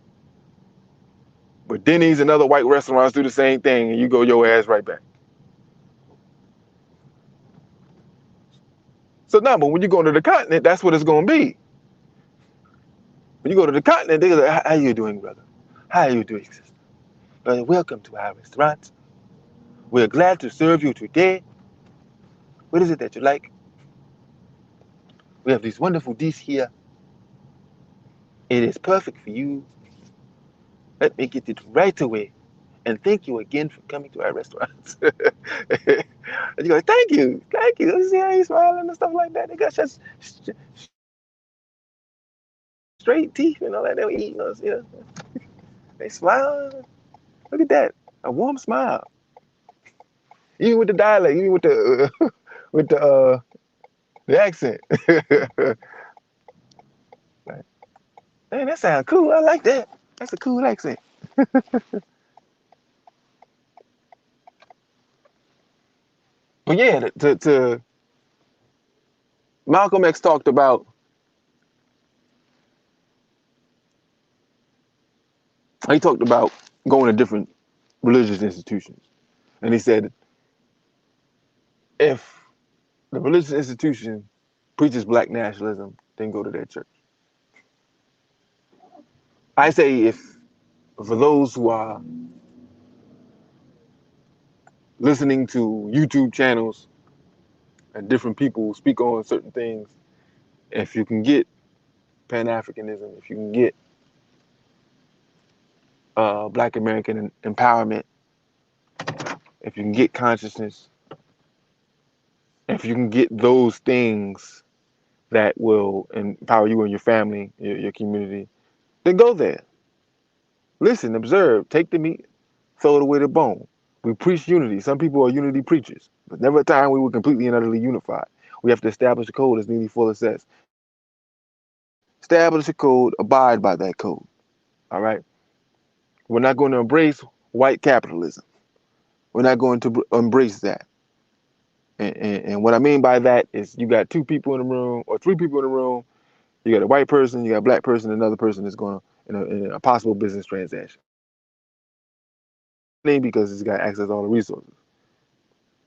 A: But Denny's and other white restaurants do the same thing, and you go your ass right back. So now, but when you go to the continent, that's what it's gonna be. When you go to the continent, they're like, how you doing, brother? How are you doing, sister? Welcome to our restaurant. We're glad to serve you today. What is it that you like? We have this wonderful dish here. It is perfect for you. Let me get it right away. And thank you again for coming to our restaurant. And you go, thank you. You see how he's smiling and stuff like that? They got such straight teeth and all that. They were eating us, They smile. Look at that. A warm smile. Even with the dialect, even with the with the accent. Man, that sounds cool. I like that. That's a cool accent. But yeah, to Malcolm X talked about, he talked about going to different religious institutions. And he said, if the religious institution preaches black nationalism, then go to their church. I say, if for those who are listening to YouTube channels and different people speak on certain things, if you can get Pan-Africanism, if you can get Black American empowerment, if you can get consciousness, if you can get those things that will empower you and your family, your community, then go there. Listen, observe, take the meat, throw it away the bone. We preach unity. Some people are unity preachers, but never a time we were completely and utterly unified. We have to establish a code, as Neely Fuller says. Establish a code, abide by that code. All right? We're not going to embrace white capitalism. We're not going to embrace that. And what I mean by that is you got two people in the room or three people in the room. You got a white person, you got a black person, another person that's going to in a possible business transaction. Because it's got access to all the resources.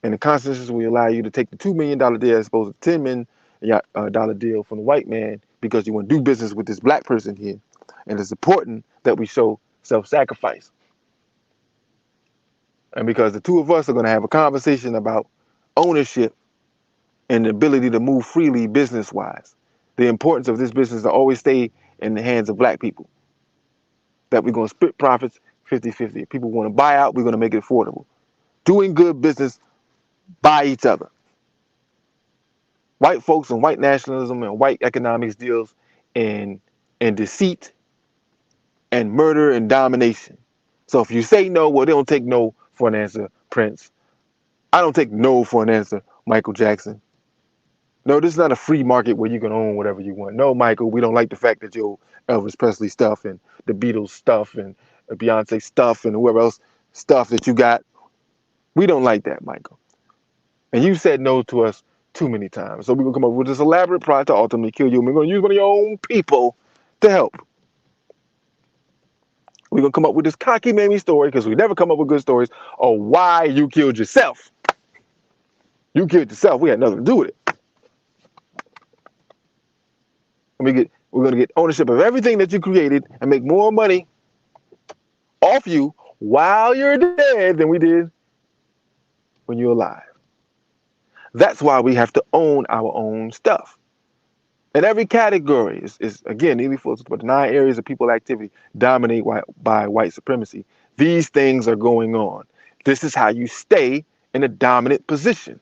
A: And the consensus will allow you to take the $2 million deal as opposed to $10 million deal from the white man because you want to do business with this black person here. And it's important that we show self-sacrifice. And because the two of us are going to have a conversation about ownership and the ability to move freely business-wise. The importance of this business to always stay in the hands of black people. That we're going to split profits 50-50. If people want to buy out, we're going to make it affordable. Doing good business by each other. White folks and white nationalism and white economics deals in deceit and murder and domination. So if you say no, well, they don't take no for an answer, Prince. I don't take no for an answer, Michael Jackson. No, this is not a free market where you can own whatever you want. No, Michael, we don't like the fact that your Elvis Presley stuff and the Beatles stuff and Beyonce stuff and whoever else stuff that you got. We don't like that, Michael. And you said no to us too many times. So we're going to come up with this elaborate plot to ultimately kill you. And we're going to use one of your own people to help. We're going to come up with this cocky mamie story because we never come up with good stories of why you killed yourself. You killed yourself. We had nothing to do with it. We're going to get ownership of everything that you created and make more money off you while you're dead than we did when you're alive. That's why we have to own our own stuff. And every category is again, nearly full, but the 9 areas of people activity dominate by white supremacy. These things are going on. This is how you stay in a dominant position.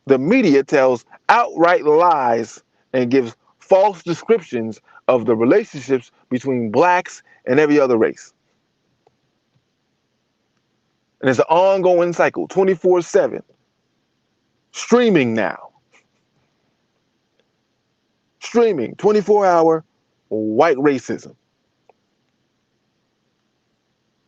A: The media tells outright lies and gives false descriptions of the relationships between blacks and every other race. And it's an ongoing cycle, 24/7. Streaming now. Streaming, 24-hour white racism.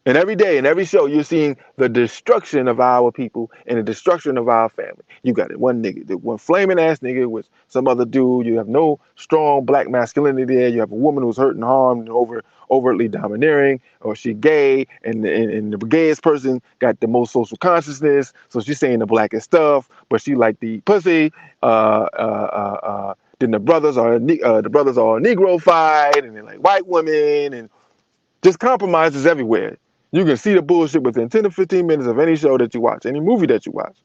A: And every day, in every show, you're seeing the destruction of our people and the destruction of our family. You got it, one nigga, one flaming ass nigga with some other dude. You have no strong black masculinity there. You have a woman who's hurt and harmed and overtly domineering, or she gay, and the gayest person got the most social consciousness. So she's saying the blackest stuff, but she like the pussy. Then the brothers are Negro-fied, and they're like white women, and just compromises everywhere. You can see the bullshit within 10 to 15 minutes of any show that you watch, any movie that you watch.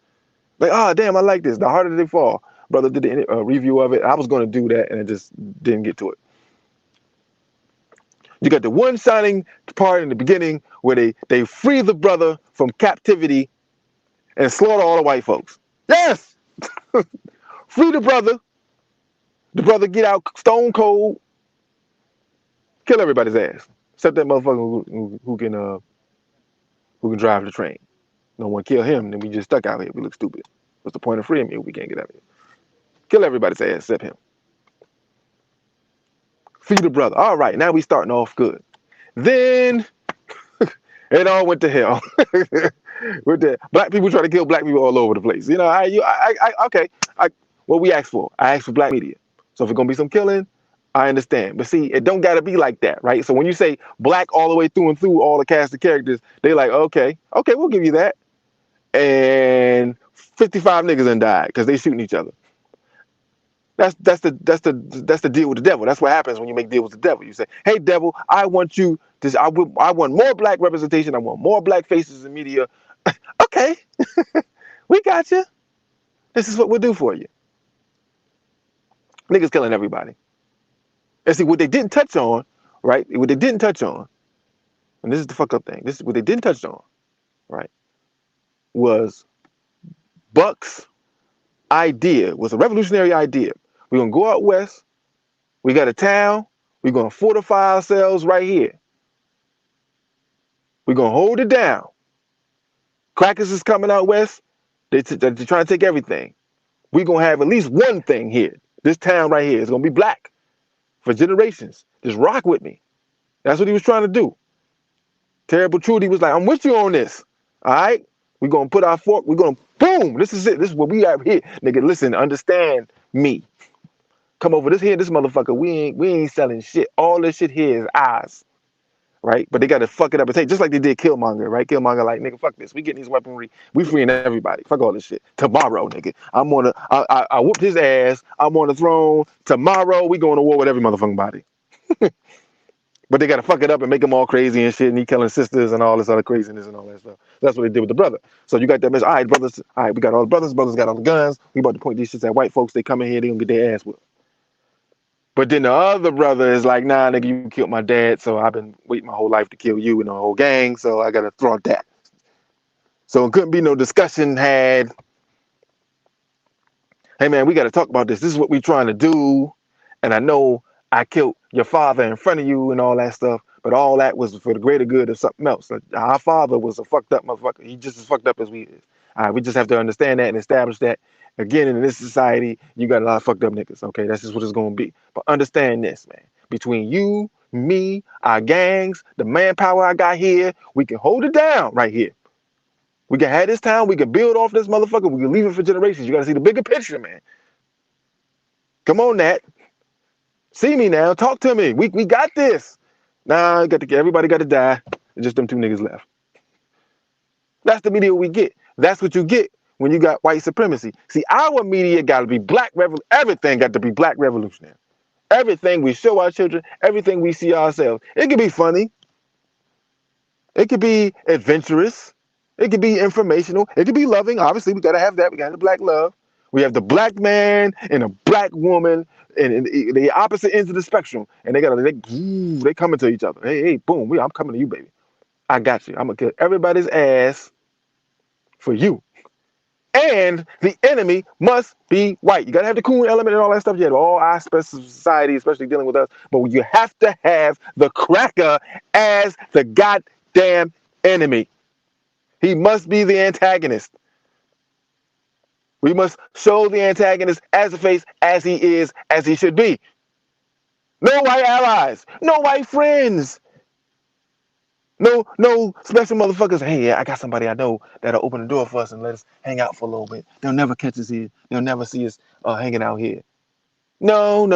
A: Like, oh, damn, I like this. The Harder They Fall. Brother did a review of it. I was going to do that, and I just didn't get to it. You got the one shining part in the beginning where they free the brother from captivity and slaughter all the white folks. Yes! Free the brother. The brother get out stone cold, kill everybody's ass. Except that motherfucker who can drive the train. No one kill him, then we just stuck out here. We look stupid. What's the point of freeing him if we can't get out of here? Kill everybody's ass except him. Free the brother. All right, now we starting off good. Then it all went to hell. With the black people trying to kill black people all over the place. You know, what we asked for. I asked for black media. So if it's gonna be some killing, I understand. But see, it don't gotta be like that, right? So when you say black all the way through and through all the cast of characters, they like, okay, we'll give you that. And 55 niggas done died because they shooting each other. That's the deal with the devil. That's what happens when you make deals with the devil. You say, hey devil, I want more black representation, I want more black faces in media. Okay, we got you. This is what we'll do for you. Niggas killing everybody. And see, what they didn't touch on, right? What they didn't touch on, and this is the fuck up thing. This is what they didn't touch on, right? Was Buck's idea, was a revolutionary idea. We're gonna go out west. We got a town. We're gonna fortify ourselves right here. We're gonna hold it down. Crackers is coming out west. They're trying to take everything. We're gonna have at least one thing here. This town right here is gonna be black for generations. Just rock with me. That's what he was trying to do. Terrible Trudy was like, I'm with you on this. All right? We're gonna put our fork, we're gonna boom. This is it. This is what we have here. Nigga, listen, understand me. Come over this motherfucker. We ain't selling shit. All this shit here is ours. right? But they got to fuck it up and take, just like they did Killmonger, right? Killmonger, like, nigga, fuck this. We getting these weaponry. We freeing everybody. Fuck all this shit. Tomorrow, nigga. I whooped his ass. I'm on the throne. Tomorrow, we going to war with every motherfucking body. But they got to fuck it up and make them all crazy and shit, and he killing sisters and all this other craziness and all that stuff. That's what they did with the brother. So you got that message. All right, brothers. All right, we got all the brothers. Brothers got all the guns. We about to point these shits at white folks. They come in here, they gonna get their ass whipped. But then the other brother is like, nah, nigga, you killed my dad, so I've been waiting my whole life to kill you and the whole gang, so I gotta throw out that. So it couldn't be no discussion had. Hey man, we gotta talk about this. This is what we trying to do. And I know I killed your father in front of you and all that stuff, but all that was for the greater good of something else. Our father was a fucked up motherfucker. He just as fucked up as we is. All right, we just have to understand that and establish that. Again, in this society, you got a lot of fucked up niggas. Okay, that's just what it's gonna be. But understand this, man. Between you, me, our gangs, the manpower I got here, we can hold it down right here. We can have this town. We can build off this motherfucker. We can leave it for generations. You got to see the bigger picture, man. Come on, Nat. See me now. Talk to me. We got this. Nah, everybody got to die. And just them two niggas left. That's the media we get. That's what you get when you got white supremacy. See, our media got to be black. Everything got to be black revolutionary. Everything we show our children, everything we see ourselves. It could be funny. It could be adventurous. It could be informational. It could be loving. Obviously, we got to have that. We got the black love. We have the black man and a black woman and the opposite ends of the spectrum. And they coming to each other. Hey, boom. I'm coming to you, baby. I got you. I'm going to kill everybody's ass for you. And the enemy must be white. You got to have the coon element and all that stuff. You have all aspects of society, especially dealing with us. But you have to have the cracker as the goddamn enemy. He must be the antagonist. We must show the antagonist as a face, as he is, as he should be. No white allies, no white friends, no special motherfuckers. Hey, I got somebody I know that'll open the door for us and let us hang out for a little bit. They'll never catch us here. They'll never see us hanging out here. No. We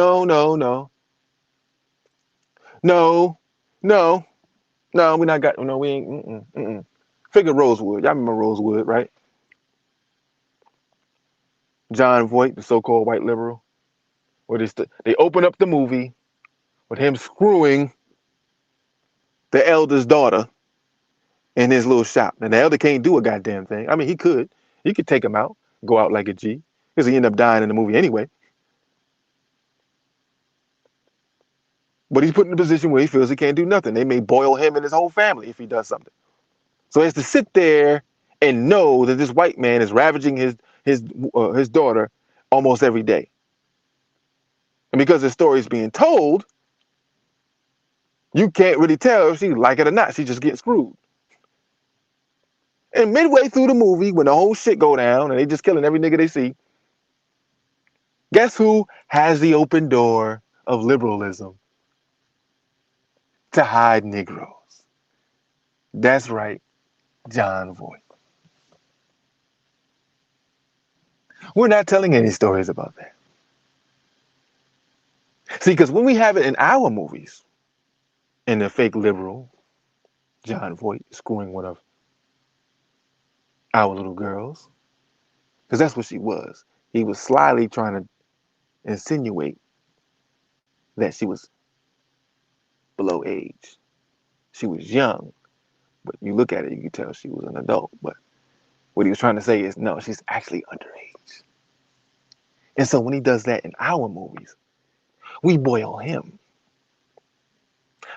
A: not got. No, we ain't. Figure Rosewood. Y'all remember Rosewood, right? John Voight, the so-called white liberal, where they open up the movie with him screwing the elder's daughter in his little shop. And the elder can't do a goddamn thing. I mean, he could take him out, go out like a G, because he ended up dying in the movie anyway. But he's put in a position where he feels he can't do nothing. They may boil him and his whole family if he does something. So he has to sit there and know that this white man is ravaging his daughter almost every day. And because the story is being told, you can't really tell if she like it or not. She just gets screwed. And midway through the movie, when the whole shit go down and they just killing every nigga they see, guess who has the open door of liberalism to hide Negroes? That's right, John Voight. We're not telling any stories about that. See, because when we have it in our movies, and the fake liberal, John Voight, screwing one of our little girls, because that's what she was. He was slyly trying to insinuate that she was below age. She was young, but you look at it, you can tell she was an adult. But what he was trying to say is, no, she's actually underage. And so when he does that in our movies, we boil him.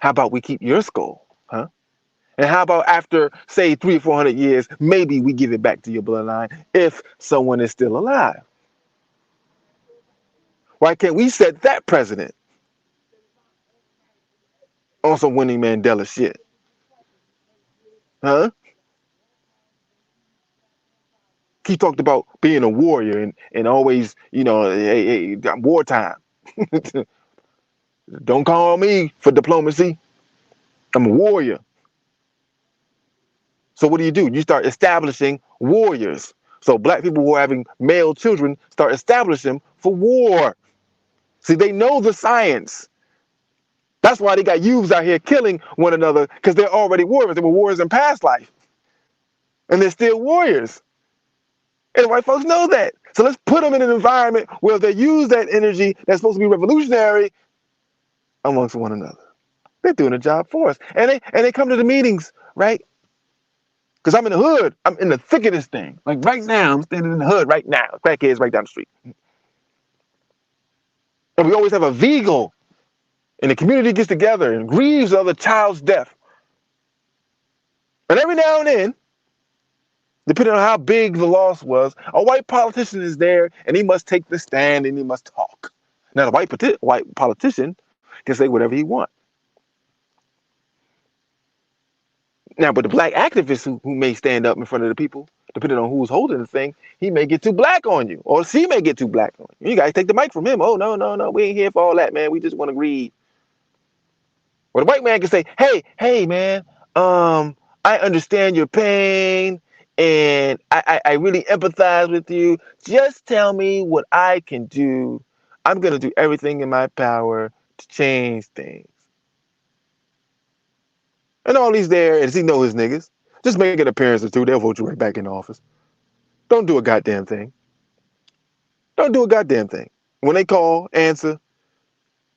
A: How about we keep your skull, huh? And how about after, say, 300 or 400 years, maybe we give it back to your bloodline if someone is still alive? Why can't we set that precedent on some Winnie Mandela shit? Huh? He talked about being a warrior and always, hey, wartime. Don't call me for diplomacy. I'm a warrior. So what do? You start establishing warriors. So black people who are having male children start establishing them for war. See, they know the science. That's why they got youths out here killing one another, because they're already warriors. They were warriors in past life, and they're still warriors. And white folks know that. So let's put them in an environment where they use that energy that's supposed to be revolutionary amongst one another. They're doing a job for us. And they come to the meetings, right? Because I'm in the hood. I'm in the thick of this thing. Like right now, I'm standing in the hood right now. Crackheads right down the street. And we always have a vigil. And the community gets together and grieves of the child's death. And every now and then, depending on how big the loss was, a white politician is there and he must take the stand and he must talk. Now, the white politician can say whatever he wants. Now, but the black activist who may stand up in front of the people, depending on who's holding the thing, he may get too black on you, or she may get too black on you. You guys take the mic from him. Oh, no, we ain't here for all that, man. We just want to read. Well, the white man can say, hey, man, I understand your pain, and I really empathize with you. Just tell me what I can do. I'm going to do everything in my power to change things. And all he's there is he know his niggas. Just make an appearance or two. They'll vote you right back in office. Don't do a goddamn thing. Don't do a goddamn thing. When they call, answer.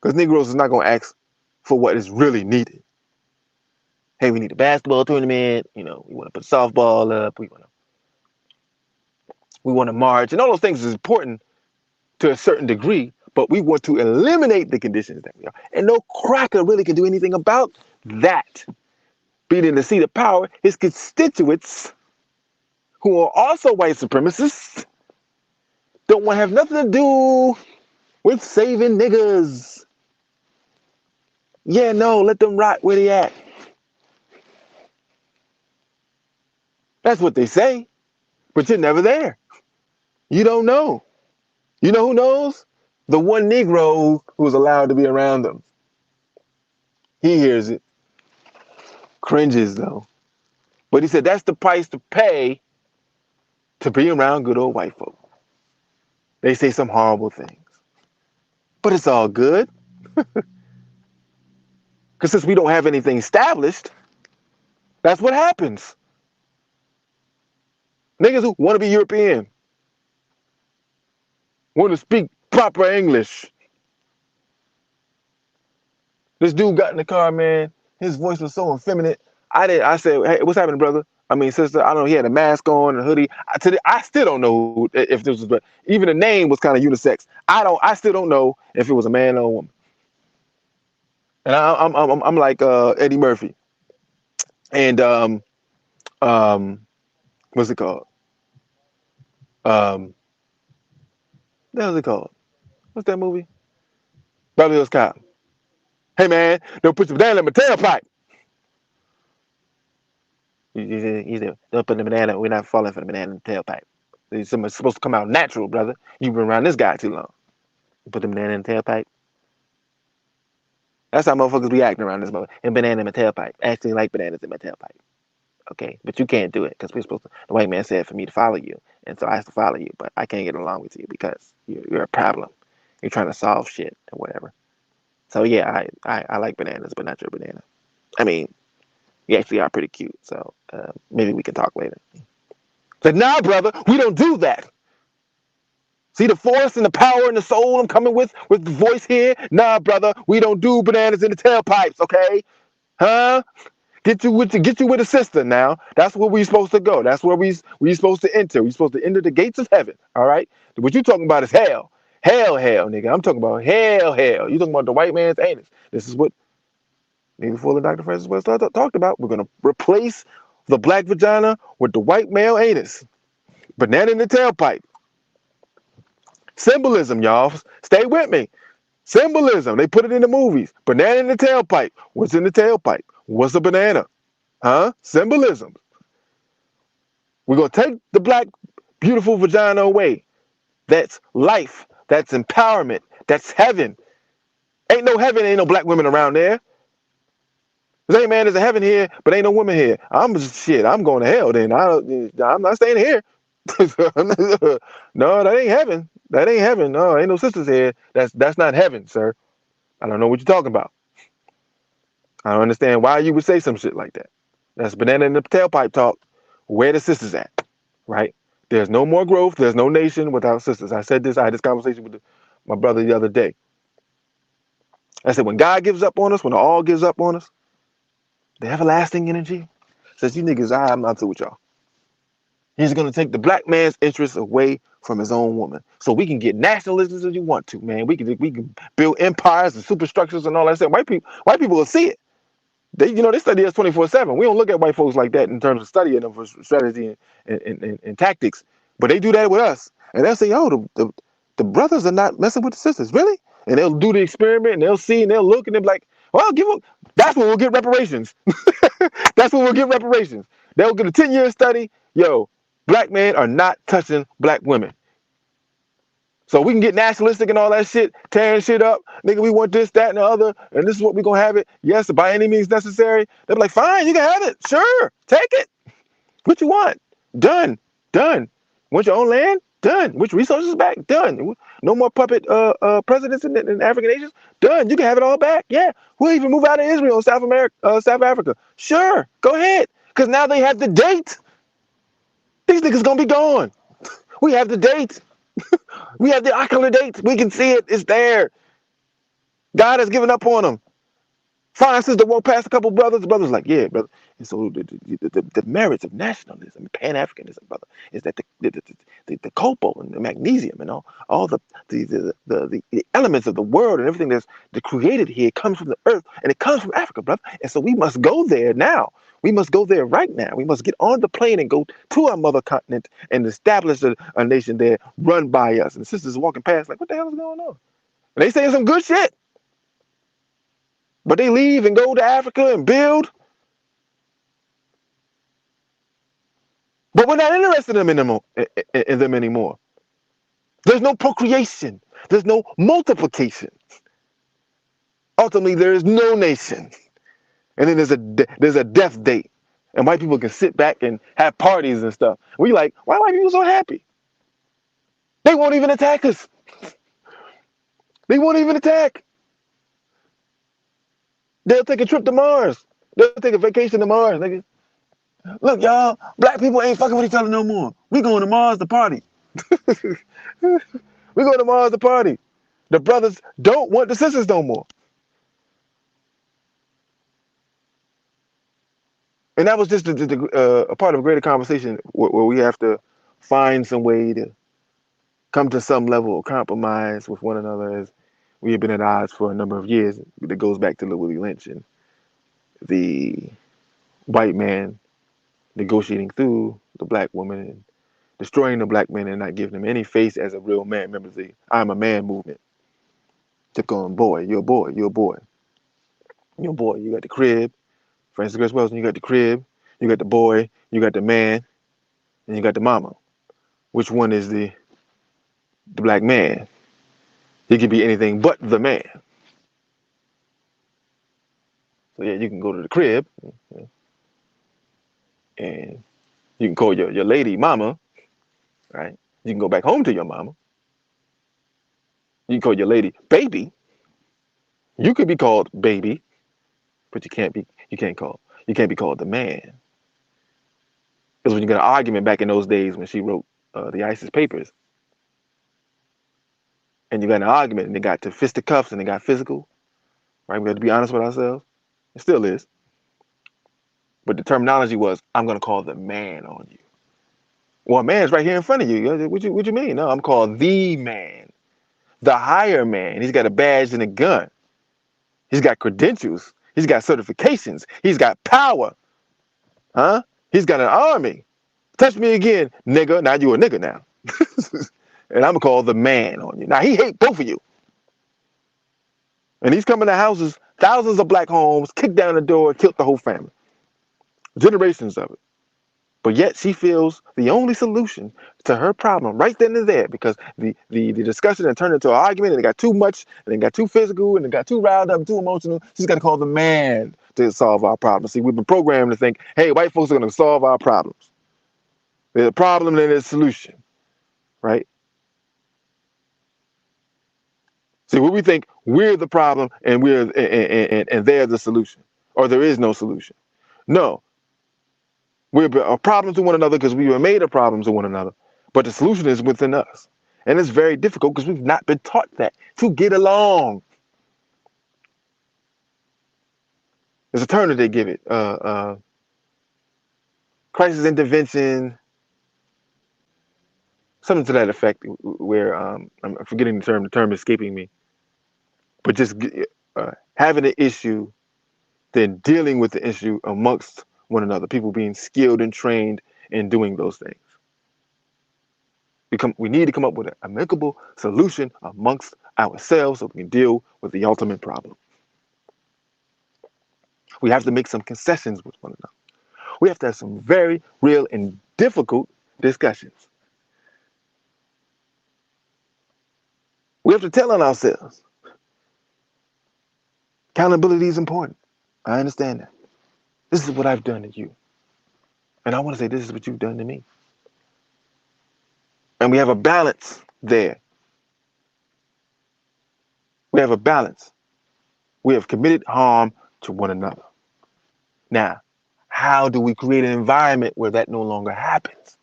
A: Because Negroes is not going to ask for what is really needed. Hey, we need a basketball tournament. You know, we want to put softball up. We want to march. And all those things is important to a certain degree. But we want to eliminate the conditions that we are. And no cracker really can do anything about that. Being in the seat of power, his constituents, who are also white supremacists, don't want to have nothing to do with saving niggas. Yeah, no, let them rot where they at. That's what they say, but you're never there. You don't know. You know who knows? The one Negro who's allowed to be around them. He hears it. Cringes, though. But he said that's the price to pay to be around good old white folk. They say some horrible things. But it's all good. Because since we don't have anything established, that's what happens. Niggas who want to be European, want to speak proper English. This dude got in the car, man. His voice was so effeminate. I said, hey, what's happening, brother? I mean, sister, I don't know. He had a mask on, a hoodie. I still don't know if this was, but even the name was kind of unisex. I still don't know if it was a man or a woman. And I'm like Eddie Murphy. And what's it called? What was it called? What's that movie? Beverly Hills Cop. Hey man, don't put your banana in my tailpipe. You said, don't put the banana. We're not falling for the banana in the tailpipe. It's supposed to come out natural, brother. You've been around this guy too long. Put the banana in the tailpipe. That's how motherfuckers be acting around this mother. And banana in my tailpipe. Acting like bananas in my tailpipe. Okay, but you can't do it because we're supposed to. The white man said for me to follow you, and so I have to follow you. But I can't get along with you because you're a problem. You're trying to solve shit or whatever. So yeah, I like bananas, but not your banana. I mean, you actually are pretty cute. So maybe we can talk later. But nah, brother, we don't do that. See the force and the power and the soul I'm coming with the voice here? Nah, brother, we don't do bananas in the tailpipes, okay? Huh? Get you with a sister now. That's where we supposed to go. That's where we supposed to enter. We supposed to enter the gates of heaven. All right. What you talking about is hell. Hell, nigga. I'm talking about hell. You talking about the white man's anus. This is what Nigga Full and Dr. Francis West talked about. We're gonna replace the black vagina with the white male anus. Banana in the tailpipe. Symbolism, y'all. Stay with me. Symbolism. They put it in the movies. Banana in the tailpipe. What's in the tailpipe? What's a banana? Huh? Symbolism. We're going to take the black, beautiful vagina away. That's life. That's empowerment. That's heaven. Ain't no heaven, ain't no black women around there. Hey, man, there's a heaven here, but ain't no women here. I'm going to hell then. I'm not staying here. No, that ain't heaven. No, ain't no sisters here. That's not heaven, sir. I don't know what you're talking about. I don't understand why you would say some shit like that. That's banana in the tailpipe talk. Where the sisters at, right? There's no more growth. There's no nation without sisters. I said this. I had this conversation with my brother the other day. I said, when God gives up on us, when the all gives up on us, the everlasting energy says, you niggas, I'm not through with y'all. He's going to take the black man's interests away from his own woman. So we can get nationalists as you want to, man. We can build empires and superstructures and all that stuff. White people will see it. They study us 24/7. We don't look at white folks like that in terms of studying them for strategy and tactics. But they do that with us. And they'll say, oh, the brothers are not messing with the sisters. Really? And they'll do the experiment and they'll see and they'll look and they'll be like, well, that's when we'll get reparations. That's when we'll get reparations. They'll get a 10-year study. Yo, black men are not touching black women. So we can get nationalistic and all that shit, tearing shit up. Nigga, we want this, that, and the other, and this is what we're going to have it. Yes, by any means necessary. They'll be like, fine, you can have it. Sure, take it. What you want? Done. Done. Want your own land? Done. Which resources back? Done. No more puppet presidents in African nations? Done. You can have it all back. Yeah. We'll even move out of Israel, South Africa. Sure, go ahead. Because now they have the date. These niggas going to be gone. We have the date. We have the ocular date. We can see it. It's there. God has given up on them. Fine sister walked past a couple brothers. The brothers like, yeah, brother. And so the merits of nationalism, Pan-Africanism, brother, is that the copal and the magnesium and all the elements of the world and everything that's created here comes from the earth and it comes from Africa, brother. And so we must go there now. We must go there right now. We must get on the plane and go to our mother continent and establish a nation there run by us. And the sisters walking past like, what the hell is going on? And they saying some good shit. But they leave and go to Africa and build. But we're not interested in them anymore. There's no procreation. There's no multiplication. Ultimately, there is no nation. And then there's a death date. And white people can sit back and have parties and stuff. We like, why are white people so happy? They won't even attack us. They won't even attack. They'll take a trip to Mars. They'll take a vacation to Mars, nigga. Look, y'all, black people ain't fucking with each other no more. We going to Mars to party. We going to Mars to party. The brothers don't want the sisters no more. And that was just a part of a greater conversation where we have to find some way to come to some level of compromise with one another, as we have been at odds for a number of years. That goes back to Willie Lynch and the white man negotiating through the black woman and destroying the black man and not giving him any face as a real man. Remember the I'm a man movement. Took on boy, you're a boy, you're a boy. You're a boy, you got the crib. Francis Grace Wilson, you got the crib, you got the boy, you got the man, and you got the mama. Which one is the black man? He can be anything but the man. So yeah, you can go to the crib and you can call your lady mama, right? You can go back home to your mama. You can call your lady baby. You could be called baby, but you can't be called the man. Because when you got an argument back in those days when she wrote the ISIS papers, and you got an argument and they got to fisticuffs and they got physical, right? We have to be honest with ourselves. It still is. But the terminology was, I'm going to call the man on you. Well, a man's right here in front of you. What you mean? No, I'm called the man. The higher man. He's got a badge and a gun. He's got credentials. He's got certifications. He's got power. Huh? He's got an army. Touch me again, nigga. Now you a nigga now. And I'm going to call the man on you. Now, he hate both of you. And he's coming to houses, thousands of black homes, kicked down the door, killed the whole family. Generations of it. But yet she feels the only solution to her problem right then and there, because the discussion had turned into an argument and it got too much and it got too physical and it got too riled up, too emotional. She's got to call the man to solve our problems. See, we've been programmed to think, hey, white folks are going to solve our problems. There's a problem and there's a solution, right? See, we think we're the problem and and they're the solution. or there is no solution. No, we're problems to one another because we were made of problems to one another, but the solution is within us. And it's very difficult because we've not been taught that to get along. There's a term that they give it, crisis intervention, something to that effect, where I'm forgetting the term is escaping me, but just having an issue, then dealing with the issue amongst one another, people being skilled and trained in doing those things. We need to come up with an amicable solution amongst ourselves so we can deal with the ultimate problem. We have to make some concessions with one another. We have to have some very real and difficult discussions. We have to tell on ourselves. Accountability is important. I understand that. This is what I've done to you. And I want to say this is what you've done to me. And we have a balance there. We have a balance. We have committed harm to one another. Now, how do we create an environment where that no longer happens?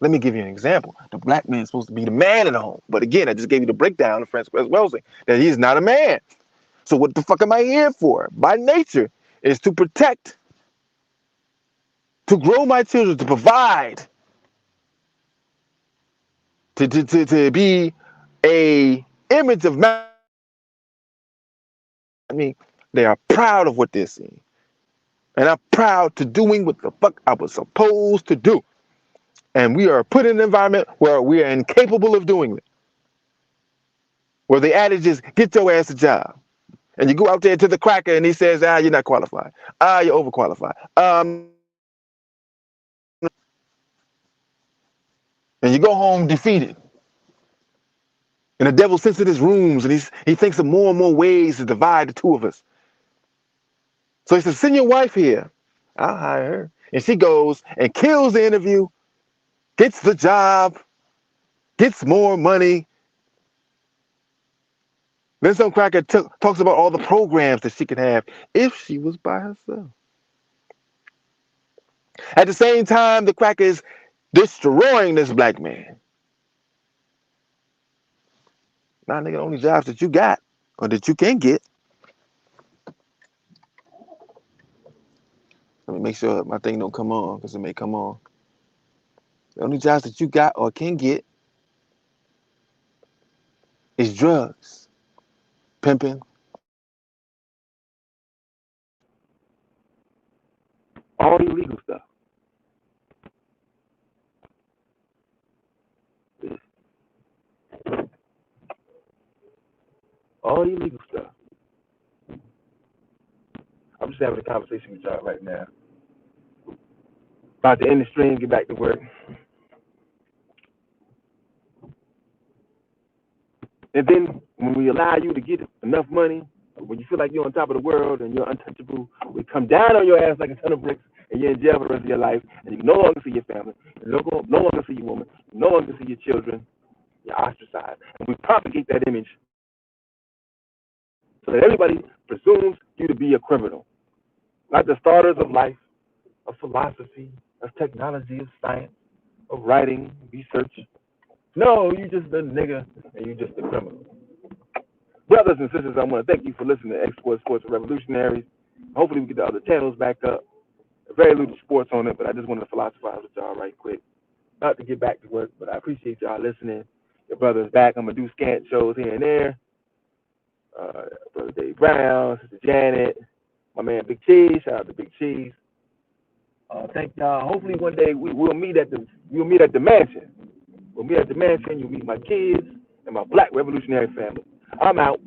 A: Let me give you an example. The black man is supposed to be the man in the home. But again, I just gave you the breakdown of Frances Wellesley, that he's not a man. So what the fuck am I here for? By nature is to protect, to grow my children, to provide, to be a image of man. I mean, they are proud of what they're seeing. And I'm proud to doing what the fuck I was supposed to do. And we are put in an environment where we are incapable of doing it. Where the adage is, get your ass a job. And you go out there to the cracker and he says, you're not qualified. You're overqualified. And you go home defeated. And the devil sits in his rooms and he thinks of more and more ways to divide the two of us. So he says, send your wife here. I'll hire her. And she goes and kills the interview, gets the job, gets more money. Then some cracker talks about all the programs that she could have if she was by herself. At the same time, the cracker is destroying this black man. Now, nigga, the only jobs that you got or that you can get. Let me make sure my thing don't come on because it may come on. The only jobs that you got or can get is drugs, pimping, all the illegal stuff. All the illegal stuff. I'm just having a conversation with y'all right now. About to end the stream, get back to work. And then when we allow you to get enough money, when you feel like you're on top of the world and you're untouchable, we come down on your ass like a ton of bricks and you're in jail for the rest of your life and you can no longer see your family, you no longer see your woman, you no longer see your children, you're ostracized. And we propagate that image so that everybody presumes you to be a criminal. Like the starters of life, of philosophy, of technology, of science, of writing, research. No, you just a nigga and you just a criminal. Brothers and sisters, I want to thank you for listening to Export Sports Revolutionaries. Hopefully we get the other channels back up. Very little sports on it, but I just wanted to philosophize with y'all right quick. Not to get back to work, but I appreciate y'all listening. Your brother's back. I'm going to do scant shows here and there. Brother Dave Brown, Sister Janet, my man Big Cheese. Shout out to Big Cheese. Thank y'all. Hopefully one day we'll meet at the mansion. We'll meet at the mansion. You'll meet my kids and my Black revolutionary family. I'm out.